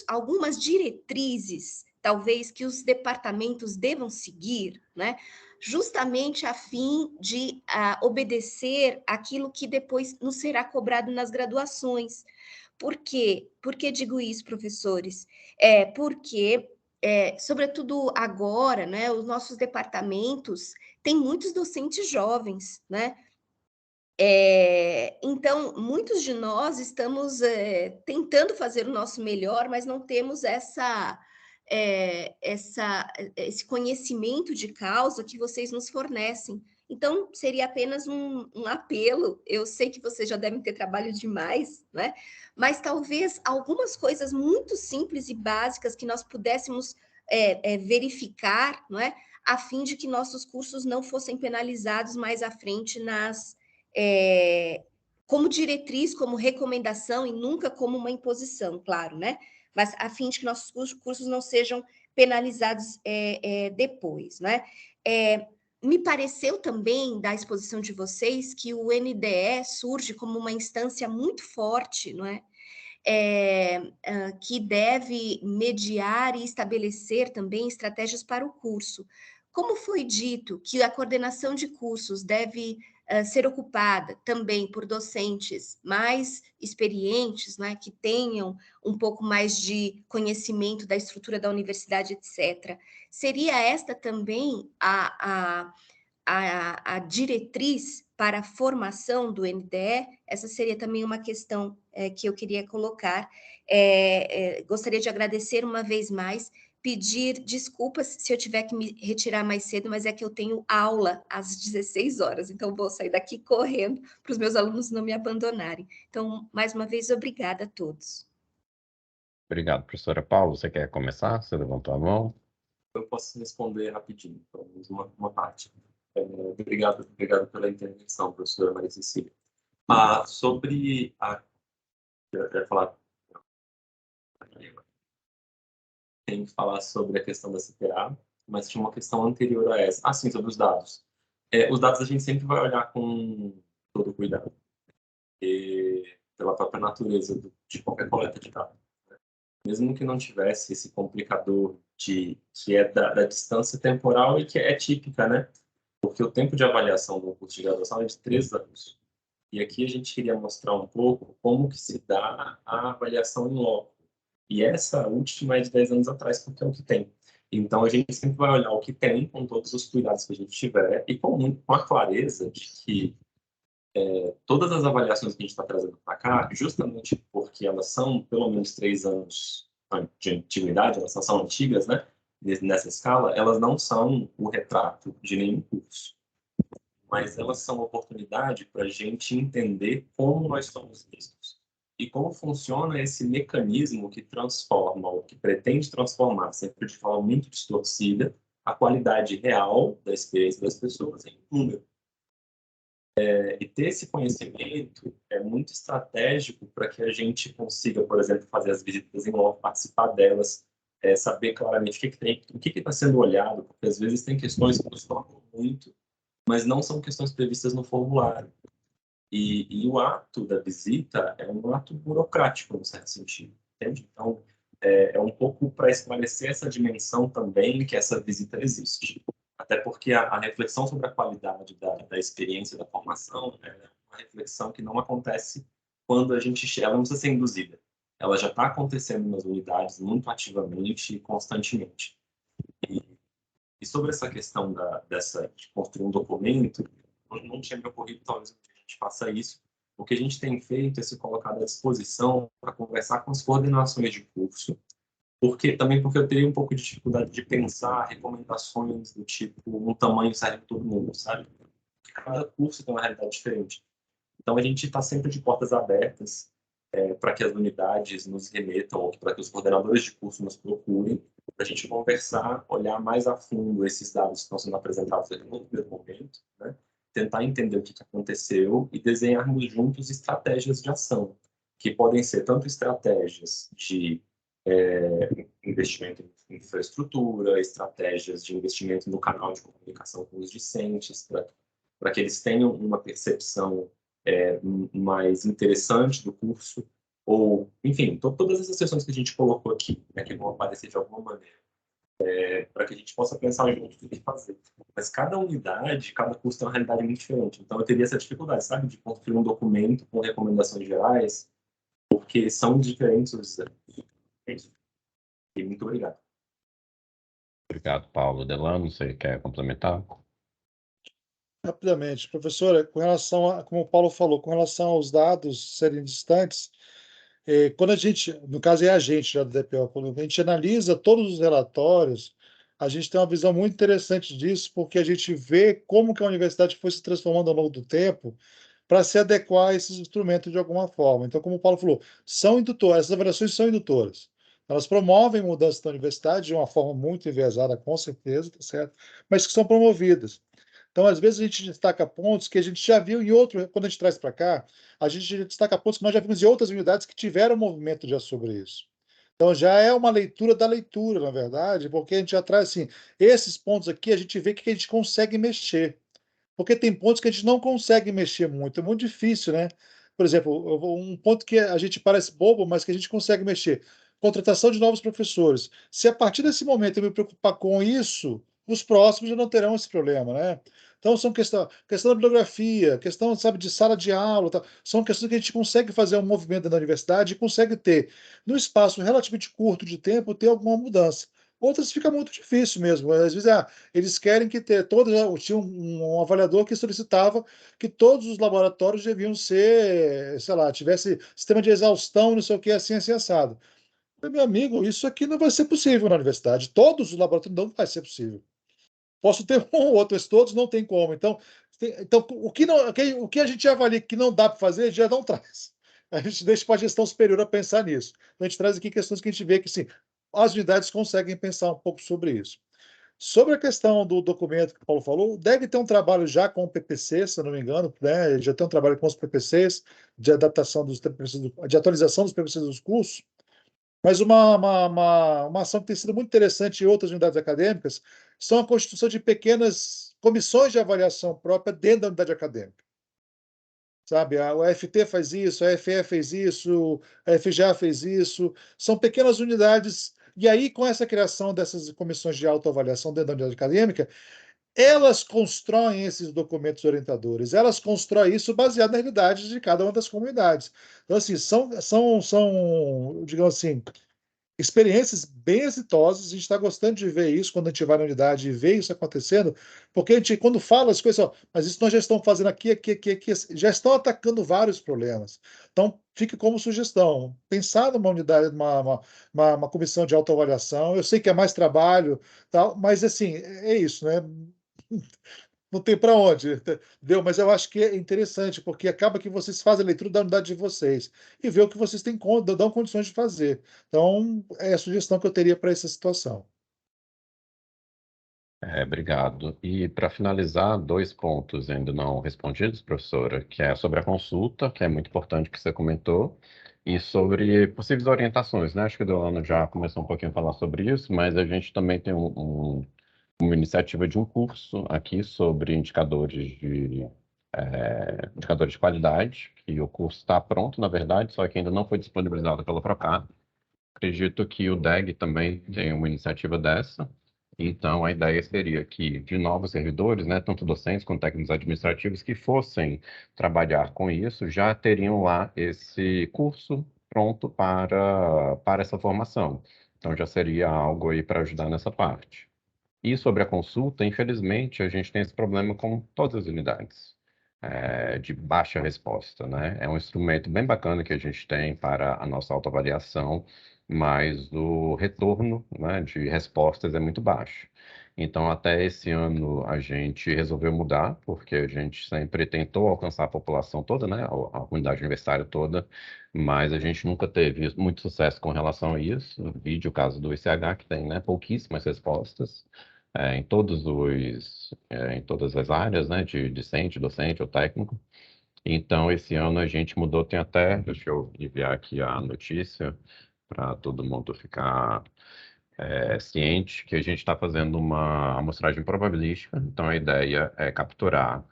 [SPEAKER 4] algumas diretrizes, talvez, que os departamentos devam seguir, né? Justamente a fim de obedecer aquilo que depois nos será cobrado nas graduações. Por quê? Por que digo isso, professores? Porque, sobretudo agora, né, os nossos departamentos têm muitos docentes jovens, né? Então, muitos de nós estamos tentando fazer o nosso melhor, mas não temos esse conhecimento de causa que vocês nos fornecem. Então, seria apenas um apelo. Eu sei que vocês já devem ter trabalho demais, né? Mas talvez algumas coisas muito simples e básicas que nós pudéssemos verificar, não é? a fim de que nossos cursos não fossem penalizados mais à frente como diretriz, como recomendação e nunca como uma imposição, claro, né? Mas a fim de que nossos cursos não sejam penalizados depois, né? Me pareceu também, da exposição de vocês, que o NDE surge como uma instância muito forte, não é? Que deve mediar e estabelecer também estratégias para o curso. Como foi dito que a coordenação de cursos deve ser ocupada também por docentes mais experientes, né, que tenham um pouco mais de conhecimento da estrutura da universidade, etc. Seria esta também a diretriz para a formação do NDE? Essa seria também uma questão que eu queria colocar. Gostaria de agradecer uma vez mais, pedir desculpas se eu tiver que me retirar mais cedo, mas é que eu tenho aula às 16 horas, então vou sair daqui correndo para os meus alunos não me abandonarem. Então, mais uma vez, obrigada a todos.
[SPEAKER 1] Obrigado, professora Paula. Você quer começar? Você levantou a mão.
[SPEAKER 2] Eu posso responder rapidinho, pelo menos uma parte. Obrigado pela intervenção, professora Maria Cecília. Sobre a... Eu quero falar... Tem que falar sobre a questão da CPA, mas tinha uma questão anterior a essa. Sim, sobre os dados. Os dados a gente sempre vai olhar com todo cuidado, pela própria natureza de qualquer coleta de dados. Mesmo que não tivesse esse complicador que é da distância temporal e que é típica, né? Porque o tempo de avaliação do curso de graduação é de 3 anos. E aqui a gente queria mostrar um pouco como que se dá a avaliação em loco. E essa última é de 10 anos atrás, porque é o que tem. Então, a gente sempre vai olhar o que tem, com todos os cuidados que a gente tiver, e com a clareza de que todas as avaliações que a gente está trazendo para cá, justamente porque elas são pelo menos 3 anos de antiguidade, elas são antigas, né? Nessa escala, elas não são o retrato de nenhum curso, mas elas são uma oportunidade para a gente entender como nós somos vistos e como funciona esse mecanismo que transforma, ou que pretende transformar, sempre de forma muito distorcida, a qualidade real da experiência das pessoas em número. E ter esse conhecimento é muito estratégico para que a gente consiga, por exemplo, fazer as visitas em loco, participar delas, saber claramente o que está sendo olhado, porque às vezes tem questões que nos tocam muito, mas não são questões previstas no formulário. E o ato da visita é um ato burocrático, no certo sentido, entende? Então, é um pouco para esclarecer essa dimensão também que essa visita existe. Até porque a reflexão sobre a qualidade da experiência, da formação, é uma reflexão que não acontece quando a gente... Ela não precisa ser induzida. Ela já está acontecendo nas unidades muito ativamente e constantemente. E sobre essa questão de construir um documento, não tinha me ocorrido, talvez, que a gente faça isso. O que a gente tem feito é se colocar à disposição para conversar com as coordenações de curso, porque eu teria um pouco de dificuldade de pensar recomendações do tipo um tamanho serve para todo mundo, sabe? Cada curso tem uma realidade diferente. Então, a gente está sempre de portas abertas para que as unidades nos remetam, ou para que os coordenadores de curso nos procurem, para a gente conversar, olhar mais a fundo esses dados que estão sendo apresentados aqui no primeiro momento, né? Tentar entender o que aconteceu e desenharmos juntos estratégias de ação, que podem ser tanto estratégias de investimento em infraestrutura, estratégias de investimento no canal de comunicação com os discentes, para que eles tenham uma percepção mais interessante do curso, ou, enfim, todas essas questões que a gente colocou aqui, né, que vão aparecer de alguma maneira, para que a gente possa pensar junto o que fazer. Mas cada unidade, cada curso tem uma realidade muito diferente. Então, eu teria essa dificuldade, sabe, de construir um documento com recomendações gerais, porque são diferentes os desafios. E muito obrigado.
[SPEAKER 1] Obrigado, Paulo. Delano, você quer complementar?
[SPEAKER 5] Rapidamente, professora, com relação a, como o Paulo falou, com relação aos dados serem distantes, quando a gente, no caso é a gente já do DPO, quando a gente analisa todos os relatórios, a gente tem uma visão muito interessante disso, porque a gente vê como que a universidade foi se transformando ao longo do tempo para se adequar a esses instrumentos de alguma forma. Então, como o Paulo falou, são indutoras, essas avaliações são indutoras. Elas promovem mudanças na universidade de uma forma muito enviesada, com certeza, tá certo? Mas que são promovidas. Então, às vezes, a gente destaca pontos que a gente já viu em outro, quando a gente traz para cá, a gente destaca pontos que nós já vimos em outras unidades que tiveram movimento já sobre isso. Então, já é uma leitura da leitura, na verdade, porque a gente já traz assim, esses pontos aqui, a gente vê que a gente consegue mexer. Porque tem pontos que a gente não consegue mexer muito, é muito difícil, né? Por exemplo, um ponto que a gente parece bobo, mas que a gente consegue mexer. Contratação de novos professores. Se a partir desse momento eu me preocupar com isso, os próximos já não terão esse problema, né? Então, são questão da bibliografia, questão, sabe, de sala de aula, tá? São questões que a gente consegue fazer um movimento na universidade e consegue ter, no espaço relativamente curto de tempo, ter alguma mudança. Outras fica muito difícil mesmo. Às vezes, eles querem que ter todos. Tinha um avaliador que solicitava que todos os laboratórios deviam ser, sei lá, tivesse sistema de exaustão, não sei o que, assim assado. Meu amigo, isso aqui não vai ser possível na universidade. Todos os laboratórios não vai ser possível. Posso ter um ou outro, mas todos não tem como. Então o que a gente avalia que não dá para fazer, a gente já não traz. A gente deixa para a gestão superior a pensar nisso. Então, a gente traz aqui questões que a gente vê que, sim, as unidades conseguem pensar um pouco sobre isso. Sobre a questão do documento que o Paulo falou, deve ter um trabalho já com o PPC, se eu não me engano, né? Já tem um trabalho com os PPCs de adaptação dos PPCs, de atualização dos PPCs dos cursos, mas uma ação que tem sido muito interessante em outras unidades acadêmicas são a constituição de pequenas comissões de avaliação própria dentro da unidade acadêmica. Sabe, a UFT faz isso, a FE fez isso, a FGA fez isso, são pequenas unidades. E aí, com essa criação dessas comissões de autoavaliação dentro da unidade acadêmica, elas constroem esses documentos orientadores, elas constroem isso baseado na realidade de cada uma das comunidades. Então, assim, digamos assim, experiências bem exitosas. A gente está gostando de ver isso quando a gente vai na unidade e vê isso acontecendo, porque a gente, quando fala as coisas, ó, mas isso nós já estamos fazendo aqui, já estão atacando vários problemas. Então, fica como sugestão, pensar numa unidade, uma comissão de autoavaliação. Eu sei que é mais trabalho, tal, mas assim, é isso, né? Não tem para onde, entendeu? Mas eu acho que é interessante, porque acaba que vocês fazem a leitura da unidade de vocês e vê o que vocês têm, dão condições de fazer. Então, é a sugestão que eu teria para essa situação.
[SPEAKER 1] Obrigado. E para finalizar, 2 pontos ainda não respondidos, professora, que é sobre a consulta, que é muito importante que você comentou, e sobre possíveis orientações, né? Acho que o Delano já começou um pouquinho a falar sobre isso, mas a gente também tem uma iniciativa de um curso aqui sobre indicadores de qualidade, que o curso está pronto, na verdade, só que ainda não foi disponibilizado pela Procad. Acredito que o DEG também tem uma iniciativa dessa. Então, a ideia seria que de novos servidores, né, tanto docentes quanto técnicos administrativos, que fossem trabalhar com isso, já teriam lá esse curso pronto para essa formação. Então, já seria algo aí para ajudar nessa parte. E sobre a consulta, infelizmente, a gente tem esse problema com todas as unidades, de baixa resposta, né? É um instrumento bem bacana que a gente tem para a nossa autoavaliação, mas o retorno, né, de respostas é muito baixo. Então, até esse ano, a gente resolveu mudar, porque a gente sempre tentou alcançar a população toda, né, a comunidade universitária toda, mas a gente nunca teve muito sucesso com relação a isso. Vide o caso do ICH, que tem, né, pouquíssimas respostas em todas as áreas, né, de discente, docente ou técnico. Então, esse ano a gente mudou, tem até, deixa eu enviar aqui a notícia para todo mundo ficar ciente, que a gente está fazendo uma amostragem probabilística. Então, a ideia é capturar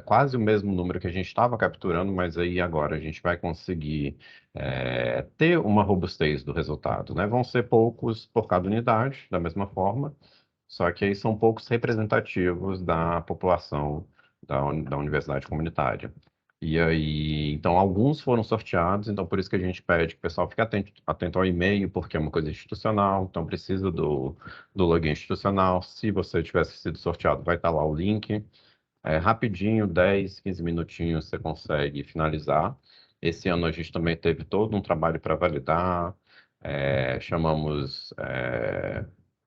[SPEAKER 1] quase o mesmo número que a gente estava capturando, mas aí agora a gente vai conseguir ter uma robustez do resultado, né? Vão ser poucos por cada unidade, da mesma forma, só que aí são poucos representativos da população da universidade comunitária. E aí, então, alguns foram sorteados, então por isso que a gente pede que o pessoal fique atento ao e-mail, porque é uma coisa institucional, então precisa do login institucional. Se você tivesse sido sorteado, vai estar lá o link. Rapidinho, 10, 15 minutinhos, você consegue finalizar. Esse ano a gente também teve todo um trabalho para validar, chamamos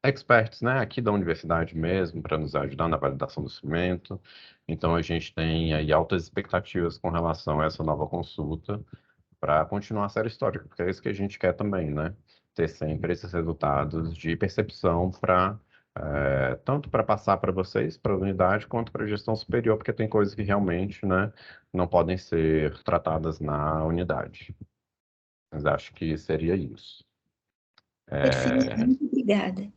[SPEAKER 1] experts, né, aqui da universidade mesmo, para nos ajudar na validação do instrumento. Então, a gente tem aí altas expectativas com relação a essa nova consulta para continuar a série histórica, porque é isso que a gente quer também, né? ter sempre esses resultados de percepção para tanto para passar para vocês, para a unidade, quanto para a gestão superior, porque tem coisas que realmente, né, não podem ser tratadas na unidade. Mas acho que seria isso.
[SPEAKER 4] Perfeito, muito obrigada.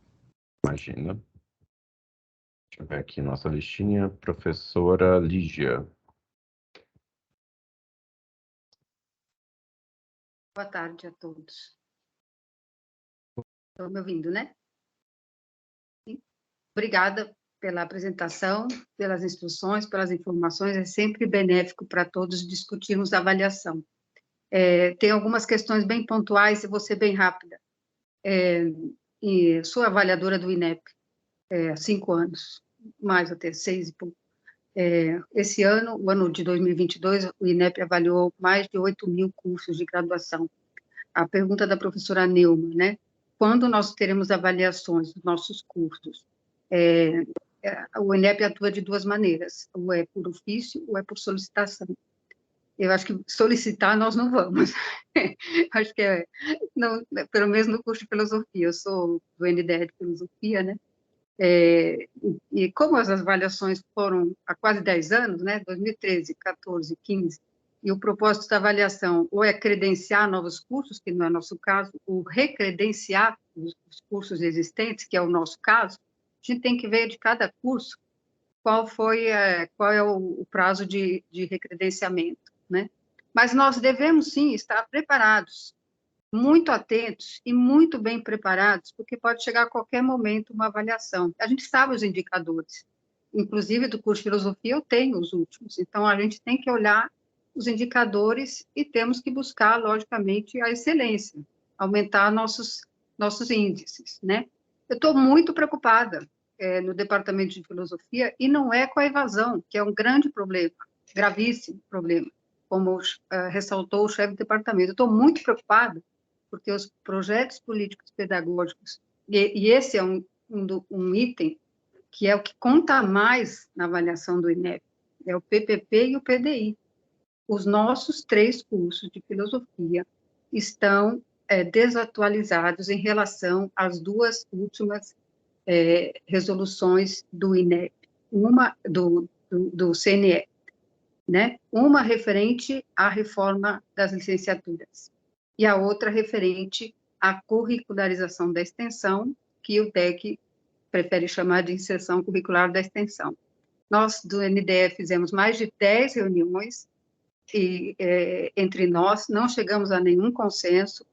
[SPEAKER 1] Imagina. Deixa eu ver aqui nossa listinha. Professora Lígia.
[SPEAKER 8] Boa tarde a todos. Estão me ouvindo, né? Sim. Obrigada pela apresentação, pelas instruções, pelas informações. É sempre benéfico para todos discutirmos a avaliação. Tem algumas questões bem pontuais e vou ser bem rápida. E sou avaliadora do INEP há 5 anos, mais até 6 e pouco. Esse ano, o ano de 2022, o INEP avaliou mais de 8.000 cursos de graduação. A pergunta da professora Neuma, né? Quando nós teremos avaliações dos nossos cursos? O INEP atua de 2 maneiras, ou é por ofício ou é por solicitação. Eu acho que solicitar nós não vamos. Acho que não, pelo menos no curso de filosofia, eu sou do NDE de filosofia, né? E como as avaliações foram há quase 10 anos, né? 2013, 14, 15, e o propósito da avaliação ou é credenciar novos cursos, que não é nosso caso, ou recredenciar os cursos existentes, que é o nosso caso, a gente tem que ver de cada curso qual é o prazo de recredenciamento, né? Mas nós devemos, sim, estar preparados, muito atentos e muito bem preparados, porque pode chegar a qualquer momento uma avaliação. A gente sabe os indicadores, inclusive do curso de filosofia eu tenho os últimos, então a gente tem que olhar os indicadores e temos que buscar, logicamente, a excelência, aumentar nossos índices, né? Eu estou muito preocupada no departamento de filosofia, e não é com a evasão, que é um grande problema, gravíssimo problema, como ressaltou o chefe do departamento. Eu estou muito preocupada, porque os projetos políticos pedagógicos, e esse é um item que é o que conta mais na avaliação do INEP, é o PPP e o PDI. Os nossos 3 cursos de filosofia estão desatualizados em relação às 2 últimas resoluções do INEP, uma do CNE, né? Uma referente à reforma das licenciaturas e a outra referente à curricularização da extensão, que o DEC prefere chamar de inserção curricular da extensão. Nós, do NDE, fizemos mais de 10 reuniões e, entre nós, não chegamos a nenhum consenso.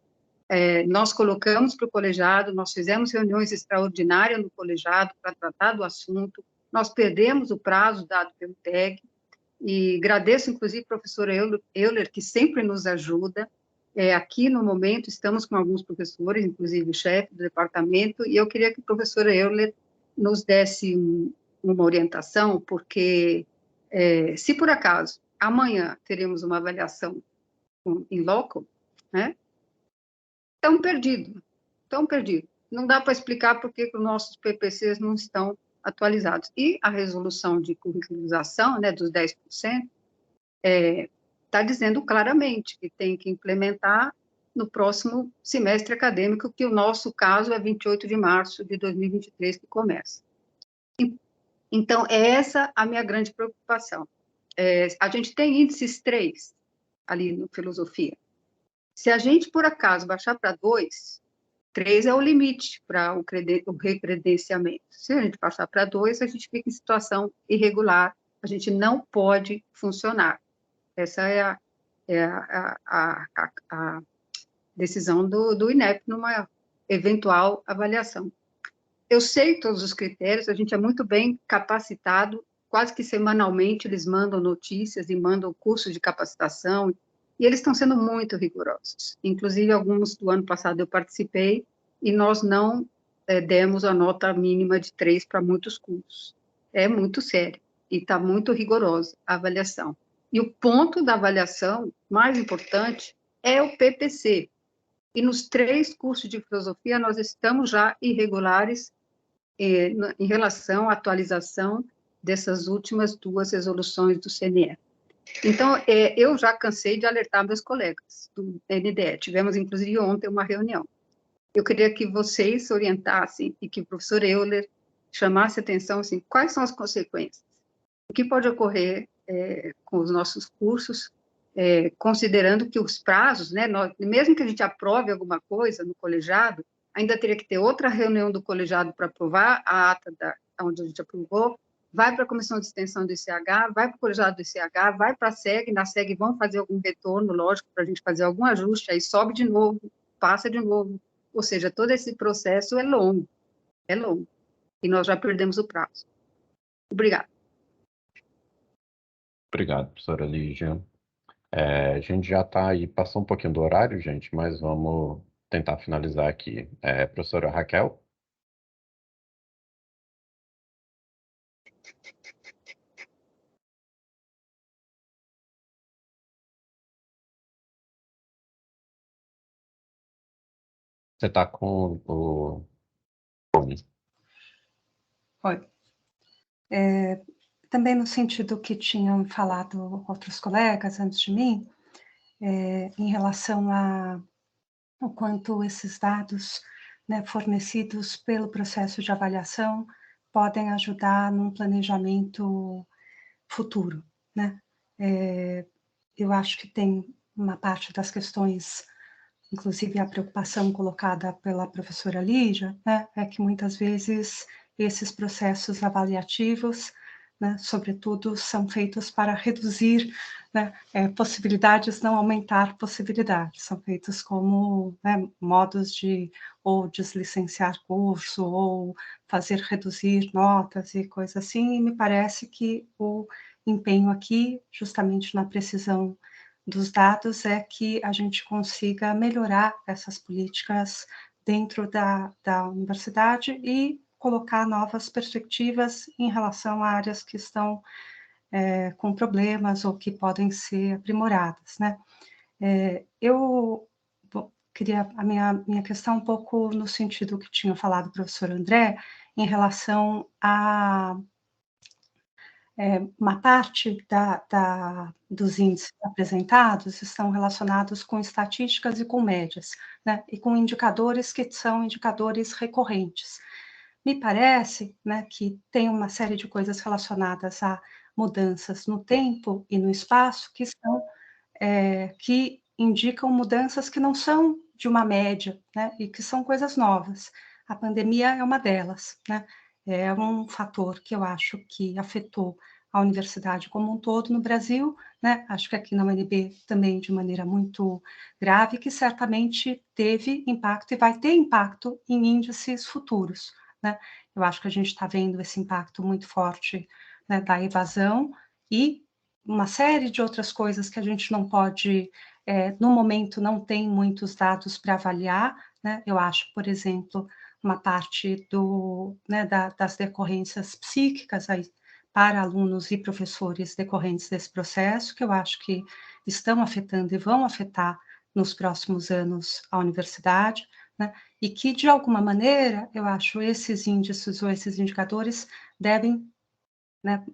[SPEAKER 8] Nós colocamos para o colegiado, nós fizemos reuniões extraordinárias no colegiado para tratar do assunto, nós perdemos o prazo dado pelo TEC, e agradeço, inclusive, a professora Euler, que sempre nos ajuda. Aqui, no momento, estamos com alguns professores, inclusive o chefe do departamento, e eu queria que a professora Euler nos desse uma orientação, porque, se por acaso, amanhã teremos uma avaliação em loco, né? Estão perdidos. Não dá para explicar por que os nossos PPCs não estão atualizados. E a resolução de curricularização, né, dos 10%, está dizendo claramente que tem que implementar no próximo semestre acadêmico, que o nosso caso é 28 de março de 2023 que começa. Então, é essa a minha grande preocupação. A gente tem índices 3 ali no filosofia. Se a gente, por acaso, baixar para 2, 3 é o limite para o recredenciamento. Se a gente passar para 2, a gente fica em situação irregular, a gente não pode funcionar. Essa é a decisão do INEP numa eventual avaliação. Eu sei todos os critérios, a gente é muito bem capacitado, quase que semanalmente eles mandam notícias e mandam cursos de capacitação, e eles estão sendo muito rigorosos. Inclusive, alguns do ano passado eu participei, e nós não demos a nota mínima de 3 para muitos cursos. É muito sério, e está muito rigorosa a avaliação. E o ponto da avaliação mais importante é o PPC. E nos 3 cursos de filosofia, nós estamos já irregulares em relação à atualização dessas últimas 2 resoluções do CNE. Então, eu já cansei de alertar meus colegas do NDE. Tivemos, inclusive, ontem uma reunião. eu queria que vocês orientassem e que o professor Euler chamasse atenção, assim, quais são as consequências? O que pode ocorrer com os nossos cursos, considerando que os prazos, né, mesmo que a gente aprove alguma coisa no colegiado, ainda teria que ter outra reunião do colegiado para aprovar a ata onde a gente aprovou, vai para a comissão de extensão do ICH, vai para o colegiado do ICH, vai para a SEG, na SEG vão fazer algum retorno, lógico, para a gente fazer algum ajuste, aí sobe de novo, passa de novo, ou seja, todo esse processo é longo, e nós já perdemos o prazo. Obrigada.
[SPEAKER 1] Obrigado, professora Lígia. A gente já está aí, passou um pouquinho do horário, gente, mas vamos tentar finalizar aqui. Professora Raquel? Você está com o fone.
[SPEAKER 9] Oi. Também no sentido que tinham falado outros colegas antes de mim, em relação ao quanto esses dados, né, fornecidos pelo processo de avaliação podem ajudar num planejamento futuro, né? Eu acho que tem uma parte das questões, inclusive a preocupação colocada pela professora Lígia, né, é que muitas vezes esses processos avaliativos, né, sobretudo, são feitos para reduzir, né, possibilidades, não aumentar possibilidades, são feitos como, né, modos de ou deslicenciar curso, ou fazer reduzir notas e coisas assim, e me parece que o empenho aqui, justamente na precisão dos dados, é que a gente consiga melhorar essas políticas dentro da universidade e colocar novas perspectivas em relação a áreas que estão com problemas ou que podem ser aprimoradas, né? Eu queria a minha questão um pouco no sentido que tinha falado o professor André, em relação a uma parte dos índices apresentados estão relacionados com estatísticas e com médias, né, e com indicadores que são indicadores recorrentes. Me parece, né, que tem uma série de coisas relacionadas a mudanças no tempo e no espaço que indicam mudanças que não são de uma média, né, e que são coisas novas. A pandemia é uma delas, né? É um fator que eu acho que afetou a universidade como um todo no Brasil, né? Acho que aqui na UNB também de maneira muito grave, que certamente teve impacto e vai ter impacto em índices futuros, né? Eu acho que a gente está vendo esse impacto muito forte, né, da evasão e uma série de outras coisas que a gente não pode, no momento não tem muitos dados para avaliar, né? Eu acho, por exemplo, uma parte das decorrências psíquicas aí, para alunos e professores decorrentes desse processo, que eu acho que estão afetando e vão afetar nos próximos anos a universidade, né? E que, de alguma maneira, eu acho esses índices ou esses indicadores devem, né,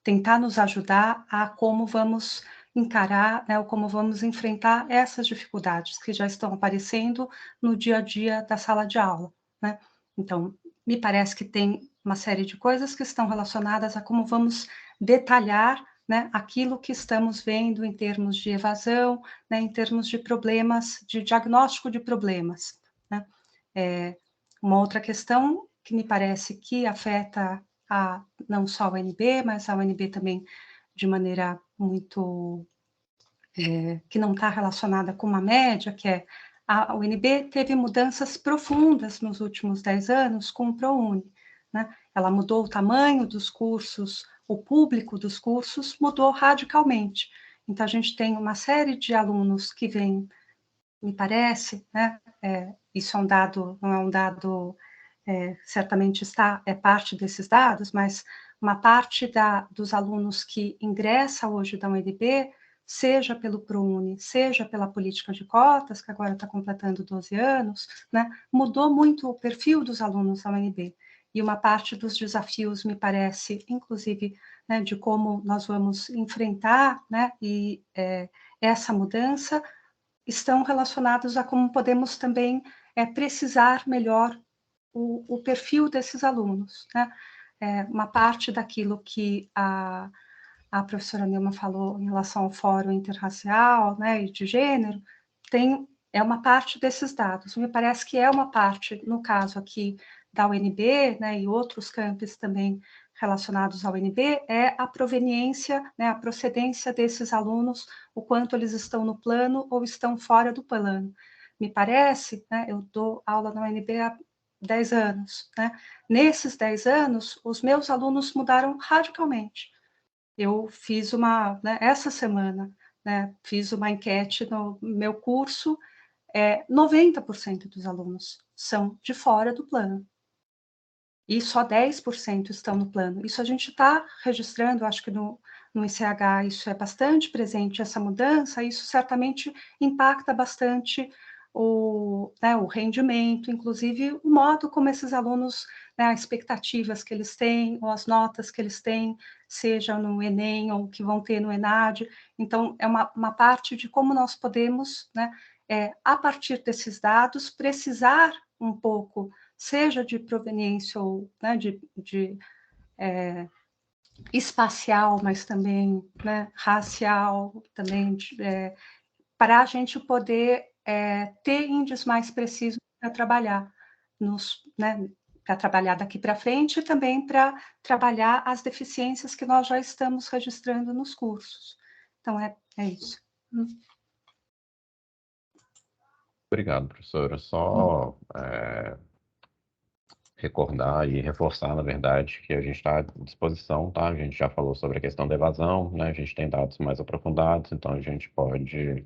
[SPEAKER 9] tentar nos ajudar a como vamos encarar, né, ou como vamos enfrentar essas dificuldades que já estão aparecendo no dia a dia da sala de aula, né? Então, me parece que tem uma série de coisas que estão relacionadas a como vamos detalhar, né, aquilo que estamos vendo em termos de evasão, né, em termos de problemas, de diagnóstico de problemas, né? Uma outra questão que me parece que afeta não só a UNB, mas a UNB também de maneira muito que não está relacionada com uma média, que é a UNB teve mudanças profundas nos últimos 10 anos com o ProUni, né? Ela mudou o tamanho dos cursos, o público dos cursos mudou radicalmente. Então, a gente tem uma série de alunos que vêm, me parece, né? Isso é um dado, não é um dado, certamente é parte desses dados, mas uma parte dos alunos que ingressa hoje da UNB, seja pelo ProUni, seja pela política de cotas, que agora está completando 12 anos, né, mudou muito o perfil dos alunos da UNB. E uma parte dos desafios, me parece, inclusive, né, de como nós vamos enfrentar, né, essa mudança, estão relacionados a como podemos também é precisar melhor o perfil desses alunos, né? Uma parte daquilo que a professora Nilma falou em relação ao Fórum Interracial, né, e de gênero, é uma parte desses dados. Me parece que é uma parte, no caso aqui da UNB, né, e outros campos também relacionados ao UNB, é a proveniência, né, a procedência desses alunos, o quanto eles estão no plano ou estão fora do plano. Me parece, né, eu dou aula na UNB há 10 anos, né? Nesses 10 anos, os meus alunos mudaram radicalmente. Eu fiz essa semana, né, fiz uma enquete no meu curso, 90% dos alunos são de fora do plano. E só 10% estão no plano. Isso a gente está registrando, acho que no ICH isso é bastante presente, essa mudança, isso certamente impacta bastante o rendimento, inclusive o modo como esses alunos, né, as expectativas que eles têm, ou as notas que eles têm, seja no Enem ou que vão ter no ENAD. Então, é uma parte de como nós podemos, né, a partir desses dados, precisar um pouco, seja de proveniência ou, né, espacial, mas também, né, racial, também, para a gente poder ter índices mais precisos para trabalhar né, para trabalhar daqui para frente e também para trabalhar as deficiências que nós já estamos registrando nos cursos. Então, é isso.
[SPEAKER 1] Obrigado, professora. Só recordar e reforçar, na verdade, que a gente está à disposição, tá? A gente já falou sobre a questão da evasão, né? A gente tem dados mais aprofundados, então a gente pode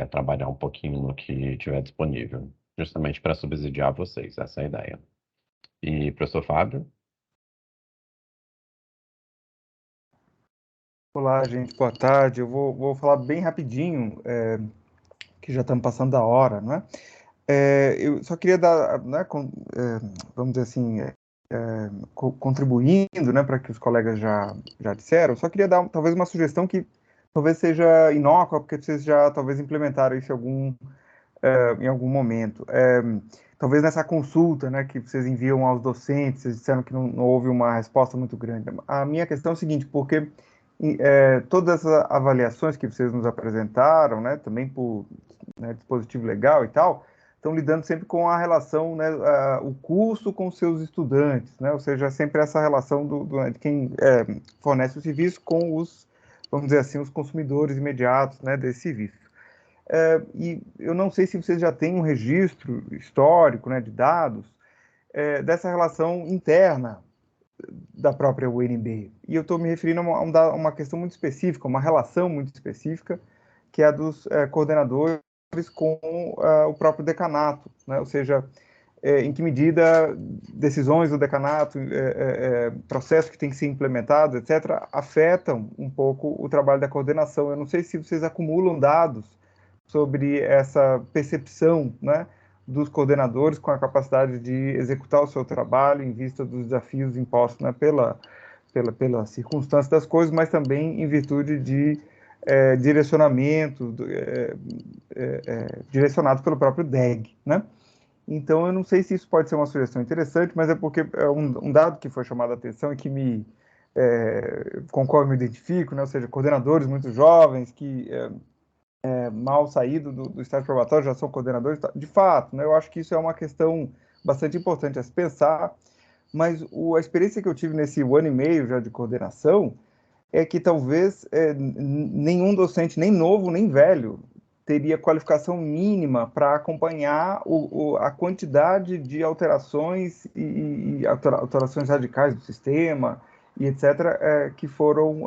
[SPEAKER 1] trabalhar um pouquinho no que tiver disponível, justamente para subsidiar vocês, essa é a ideia. E, professor Fábio?
[SPEAKER 10] Olá, gente, boa tarde. Eu vou falar bem rapidinho, que já estamos passando da hora, não é? Eu só queria dar, né, vamos dizer assim, contribuindo, né, para que os colegas já disseram, só queria dar talvez uma sugestão que talvez seja inócua, porque vocês já talvez implementaram isso em algum momento. Talvez nessa consulta, né, que vocês enviam aos docentes, vocês disseram que não houve uma resposta muito grande. A minha questão é o seguinte, porque todas as avaliações que vocês nos apresentaram, né, também por dispositivo legal e tal, estão lidando sempre com a relação, né, o custo com os seus estudantes, né, ou seja, sempre essa relação de quem fornece o serviço com os, vamos dizer assim, os consumidores imediatos, né, desse serviço. E eu não sei se vocês já têm um registro histórico, né, de dados dessa relação interna da própria UNB. E eu estou me referindo a uma questão muito específica, uma relação muito específica, que é a dos coordenadores com o próprio decanato, né? Ou seja, em que medida decisões do decanato, processos que têm que ser implementados, etc., afetam um pouco o trabalho da coordenação. Eu não sei se vocês acumulam dados sobre essa percepção, né, dos coordenadores com a capacidade de executar o seu trabalho em vista dos desafios impostos, né, pela circunstância das coisas, mas também em virtude de direcionamento direcionado pelo próprio DEG, né? Então, eu não sei se isso pode ser uma sugestão interessante, mas é porque é um dado que foi chamado a atenção e que com o qual eu me identifico, né? Ou seja, coordenadores muito jovens que mal saído do estágio probatório já são coordenadores. De fato, né? Eu acho que isso é uma questão bastante importante a se pensar, mas a experiência que eu tive nesse 1 ano e meio já de coordenação é que talvez nenhum docente, nem novo, nem velho, teria qualificação mínima para acompanhar a quantidade de alterações e alterações radicais do sistema e etc., que foram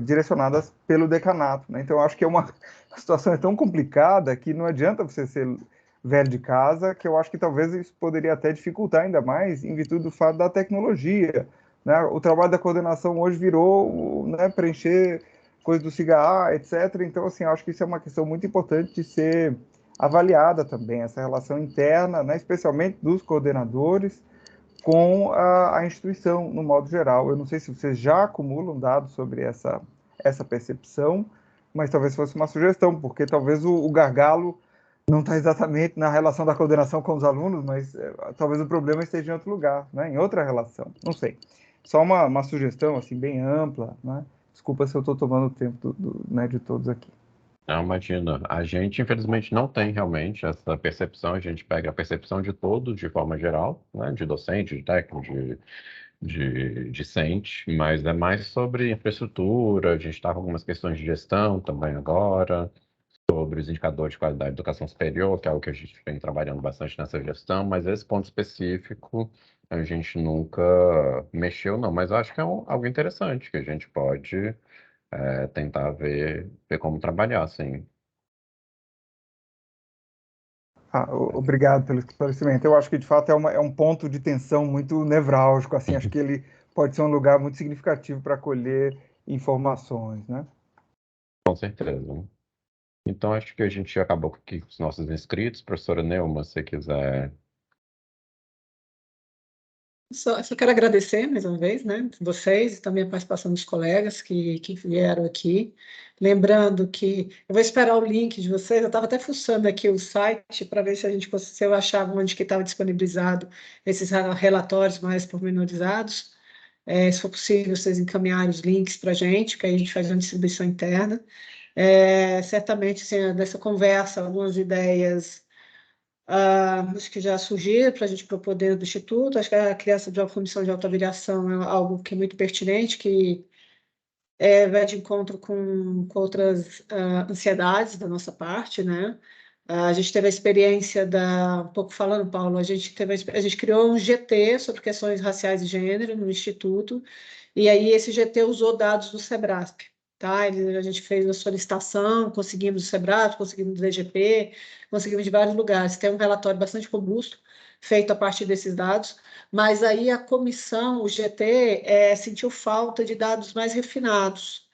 [SPEAKER 10] direcionadas pelo decanato, né? Então, eu acho que a situação é tão complicada que não adianta você ser velho de casa, que eu acho que talvez isso poderia até dificultar ainda mais em virtude do fato da tecnologia, né? O trabalho da coordenação hoje virou, né, preencher coisas do SIGA, etc. Então, assim, acho que isso é uma questão muito importante de ser avaliada também, essa relação interna, né, especialmente dos coordenadores com a instituição, no modo geral. Eu não sei se vocês já acumulam dados sobre essa percepção, mas talvez fosse uma sugestão, porque talvez o gargalo não está exatamente na relação da coordenação com os alunos, mas talvez o problema esteja em outro lugar, né? Em outra relação, não sei. Só uma sugestão assim, bem ampla, né? Desculpa se eu estou tomando o tempo né, de todos aqui.
[SPEAKER 1] Não, imagina. A gente, infelizmente, não tem realmente essa percepção. A gente pega a percepção de todos, de forma geral, né? De docente, de técnico, de discente, mas é mais sobre infraestrutura. A gente está com algumas questões de gestão também agora, sobre os indicadores de qualidade da educação superior, que é algo que a gente vem trabalhando bastante nessa gestão, mas esse ponto específico a gente nunca mexeu, não. Mas eu acho que é algo interessante que a gente pode tentar ver como trabalhar, assim.
[SPEAKER 10] Obrigado pelo esclarecimento. Eu acho que, de fato, é um ponto de tensão muito nevrálgico, assim, acho que ele pode ser um lugar muito significativo para colher informações, né?
[SPEAKER 1] Com certeza. Então, acho que a gente acabou aqui com os nossos inscritos. Professora Neuma, se você quiser...
[SPEAKER 3] Só quero agradecer mais uma vez, né, vocês e também a participação dos colegas que vieram aqui. Lembrando que eu vou esperar o link de vocês. Eu estava até fuçando aqui o site para ver se eu achava onde que estava disponibilizado esses relatórios mais pormenorizados. Se for possível, vocês encaminharem os links para a gente, que aí a gente faz uma distribuição interna. Certamente, assim, dessa conversa, algumas ideias acho que já surgiram para a gente propor dentro do Instituto. Acho que a criação de uma comissão de autoavaliação é algo que é muito pertinente, que vai de encontro com outras ansiedades da nossa parte, né? A gente teve a experiência um pouco falando, Paulo, a gente criou um GT sobre questões raciais e gênero no Instituto, e aí esse GT usou dados do SEBRASP, tá? A gente fez a solicitação, conseguimos do SEBRASP, conseguimos do DGP, conseguimos de vários lugares. Tem um relatório bastante robusto, feito a partir desses dados, mas aí a comissão, o GT, sentiu falta de dados mais refinados,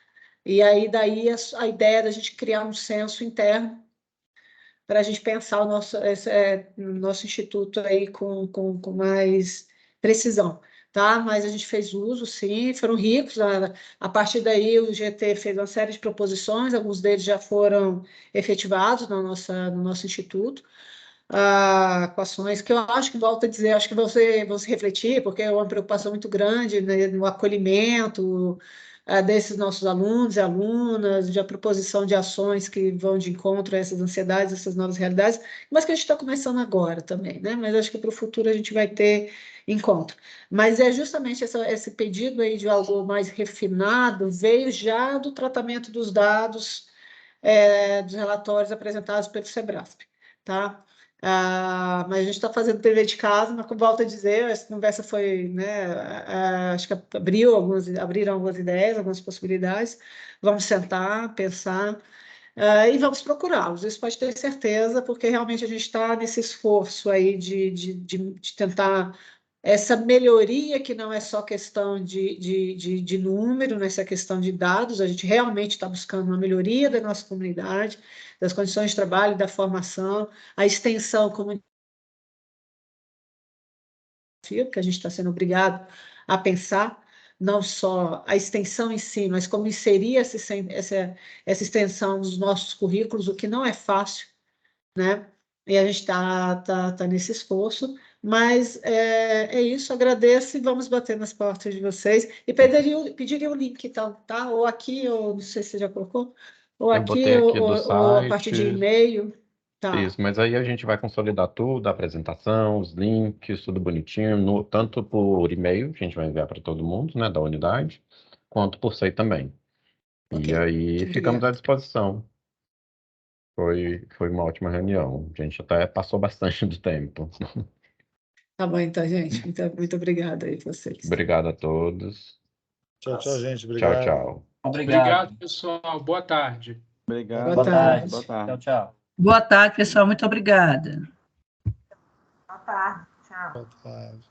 [SPEAKER 3] e aí daí a ideia da gente criar um censo interno para a gente pensar nosso instituto aí com mais precisão, tá? Mas a gente fez uso, sim, foram ricos. A partir daí, o GT fez uma série de proposições, alguns deles já foram efetivados no nosso instituto, com ações que eu acho que, volto a dizer, acho que vão se refletir, porque é uma preocupação muito grande, né, no acolhimento desses nossos alunos e alunas, de a proposição de ações que vão de encontro a essas ansiedades, essas novas realidades, mas que a gente está começando agora também, né? Mas acho que para o futuro a gente vai ter encontro. Mas é justamente esse pedido aí de algo mais refinado, veio já do tratamento dos dados, dos relatórios apresentados pelo SEBRASP, tá? Mas a gente está fazendo dever de casa, mas como volto a dizer, essa conversa foi, né, acho que abriram algumas ideias, algumas possibilidades. Vamos sentar, pensar, e vamos procurá-los. Isso pode ter certeza, porque realmente a gente está nesse esforço aí de tentar essa melhoria, que não é só questão de número, nessa questão de dados. A gente realmente está buscando uma melhoria da nossa comunidade, das condições de trabalho, da formação, a extensão como que a gente está sendo obrigado a pensar, não só a extensão em si, mas como inserir essa extensão nos nossos currículos, o que não é fácil, né? E a gente tá nesse esforço, mas é isso, agradeço e vamos bater nas portas de vocês. E pediria o link, então, tá? Ou aqui, ou não sei se você já colocou, ou
[SPEAKER 1] Eu
[SPEAKER 3] aqui,
[SPEAKER 1] botei aqui do
[SPEAKER 3] ou a partir de
[SPEAKER 1] site,
[SPEAKER 3] e-mail. Tá,
[SPEAKER 1] isso, mas aí a gente vai consolidar tudo, a apresentação, os links, tudo bonitinho, tanto por e-mail, que a gente vai enviar para todo mundo, né, da unidade, quanto por SEI também. E
[SPEAKER 3] ok.
[SPEAKER 1] aí
[SPEAKER 3] Muito
[SPEAKER 1] ficamos à
[SPEAKER 3] obrigada.
[SPEAKER 1] disposição. Foi uma ótima reunião. A gente até passou bastante do tempo.
[SPEAKER 3] Tá bom, então, gente. Muito obrigada aí a vocês.
[SPEAKER 1] Obrigado a todos.
[SPEAKER 5] Tchau, gente.
[SPEAKER 1] Tchau,
[SPEAKER 5] Obrigado.
[SPEAKER 1] tchau.
[SPEAKER 11] Obrigado, pessoal. Boa tarde.
[SPEAKER 6] Obrigado.
[SPEAKER 3] Boa tarde.
[SPEAKER 6] Boa tarde.
[SPEAKER 12] Tchau, tchau.
[SPEAKER 13] Boa tarde, pessoal. Muito obrigada.
[SPEAKER 14] Boa tarde. Tchau.
[SPEAKER 5] Boa tarde.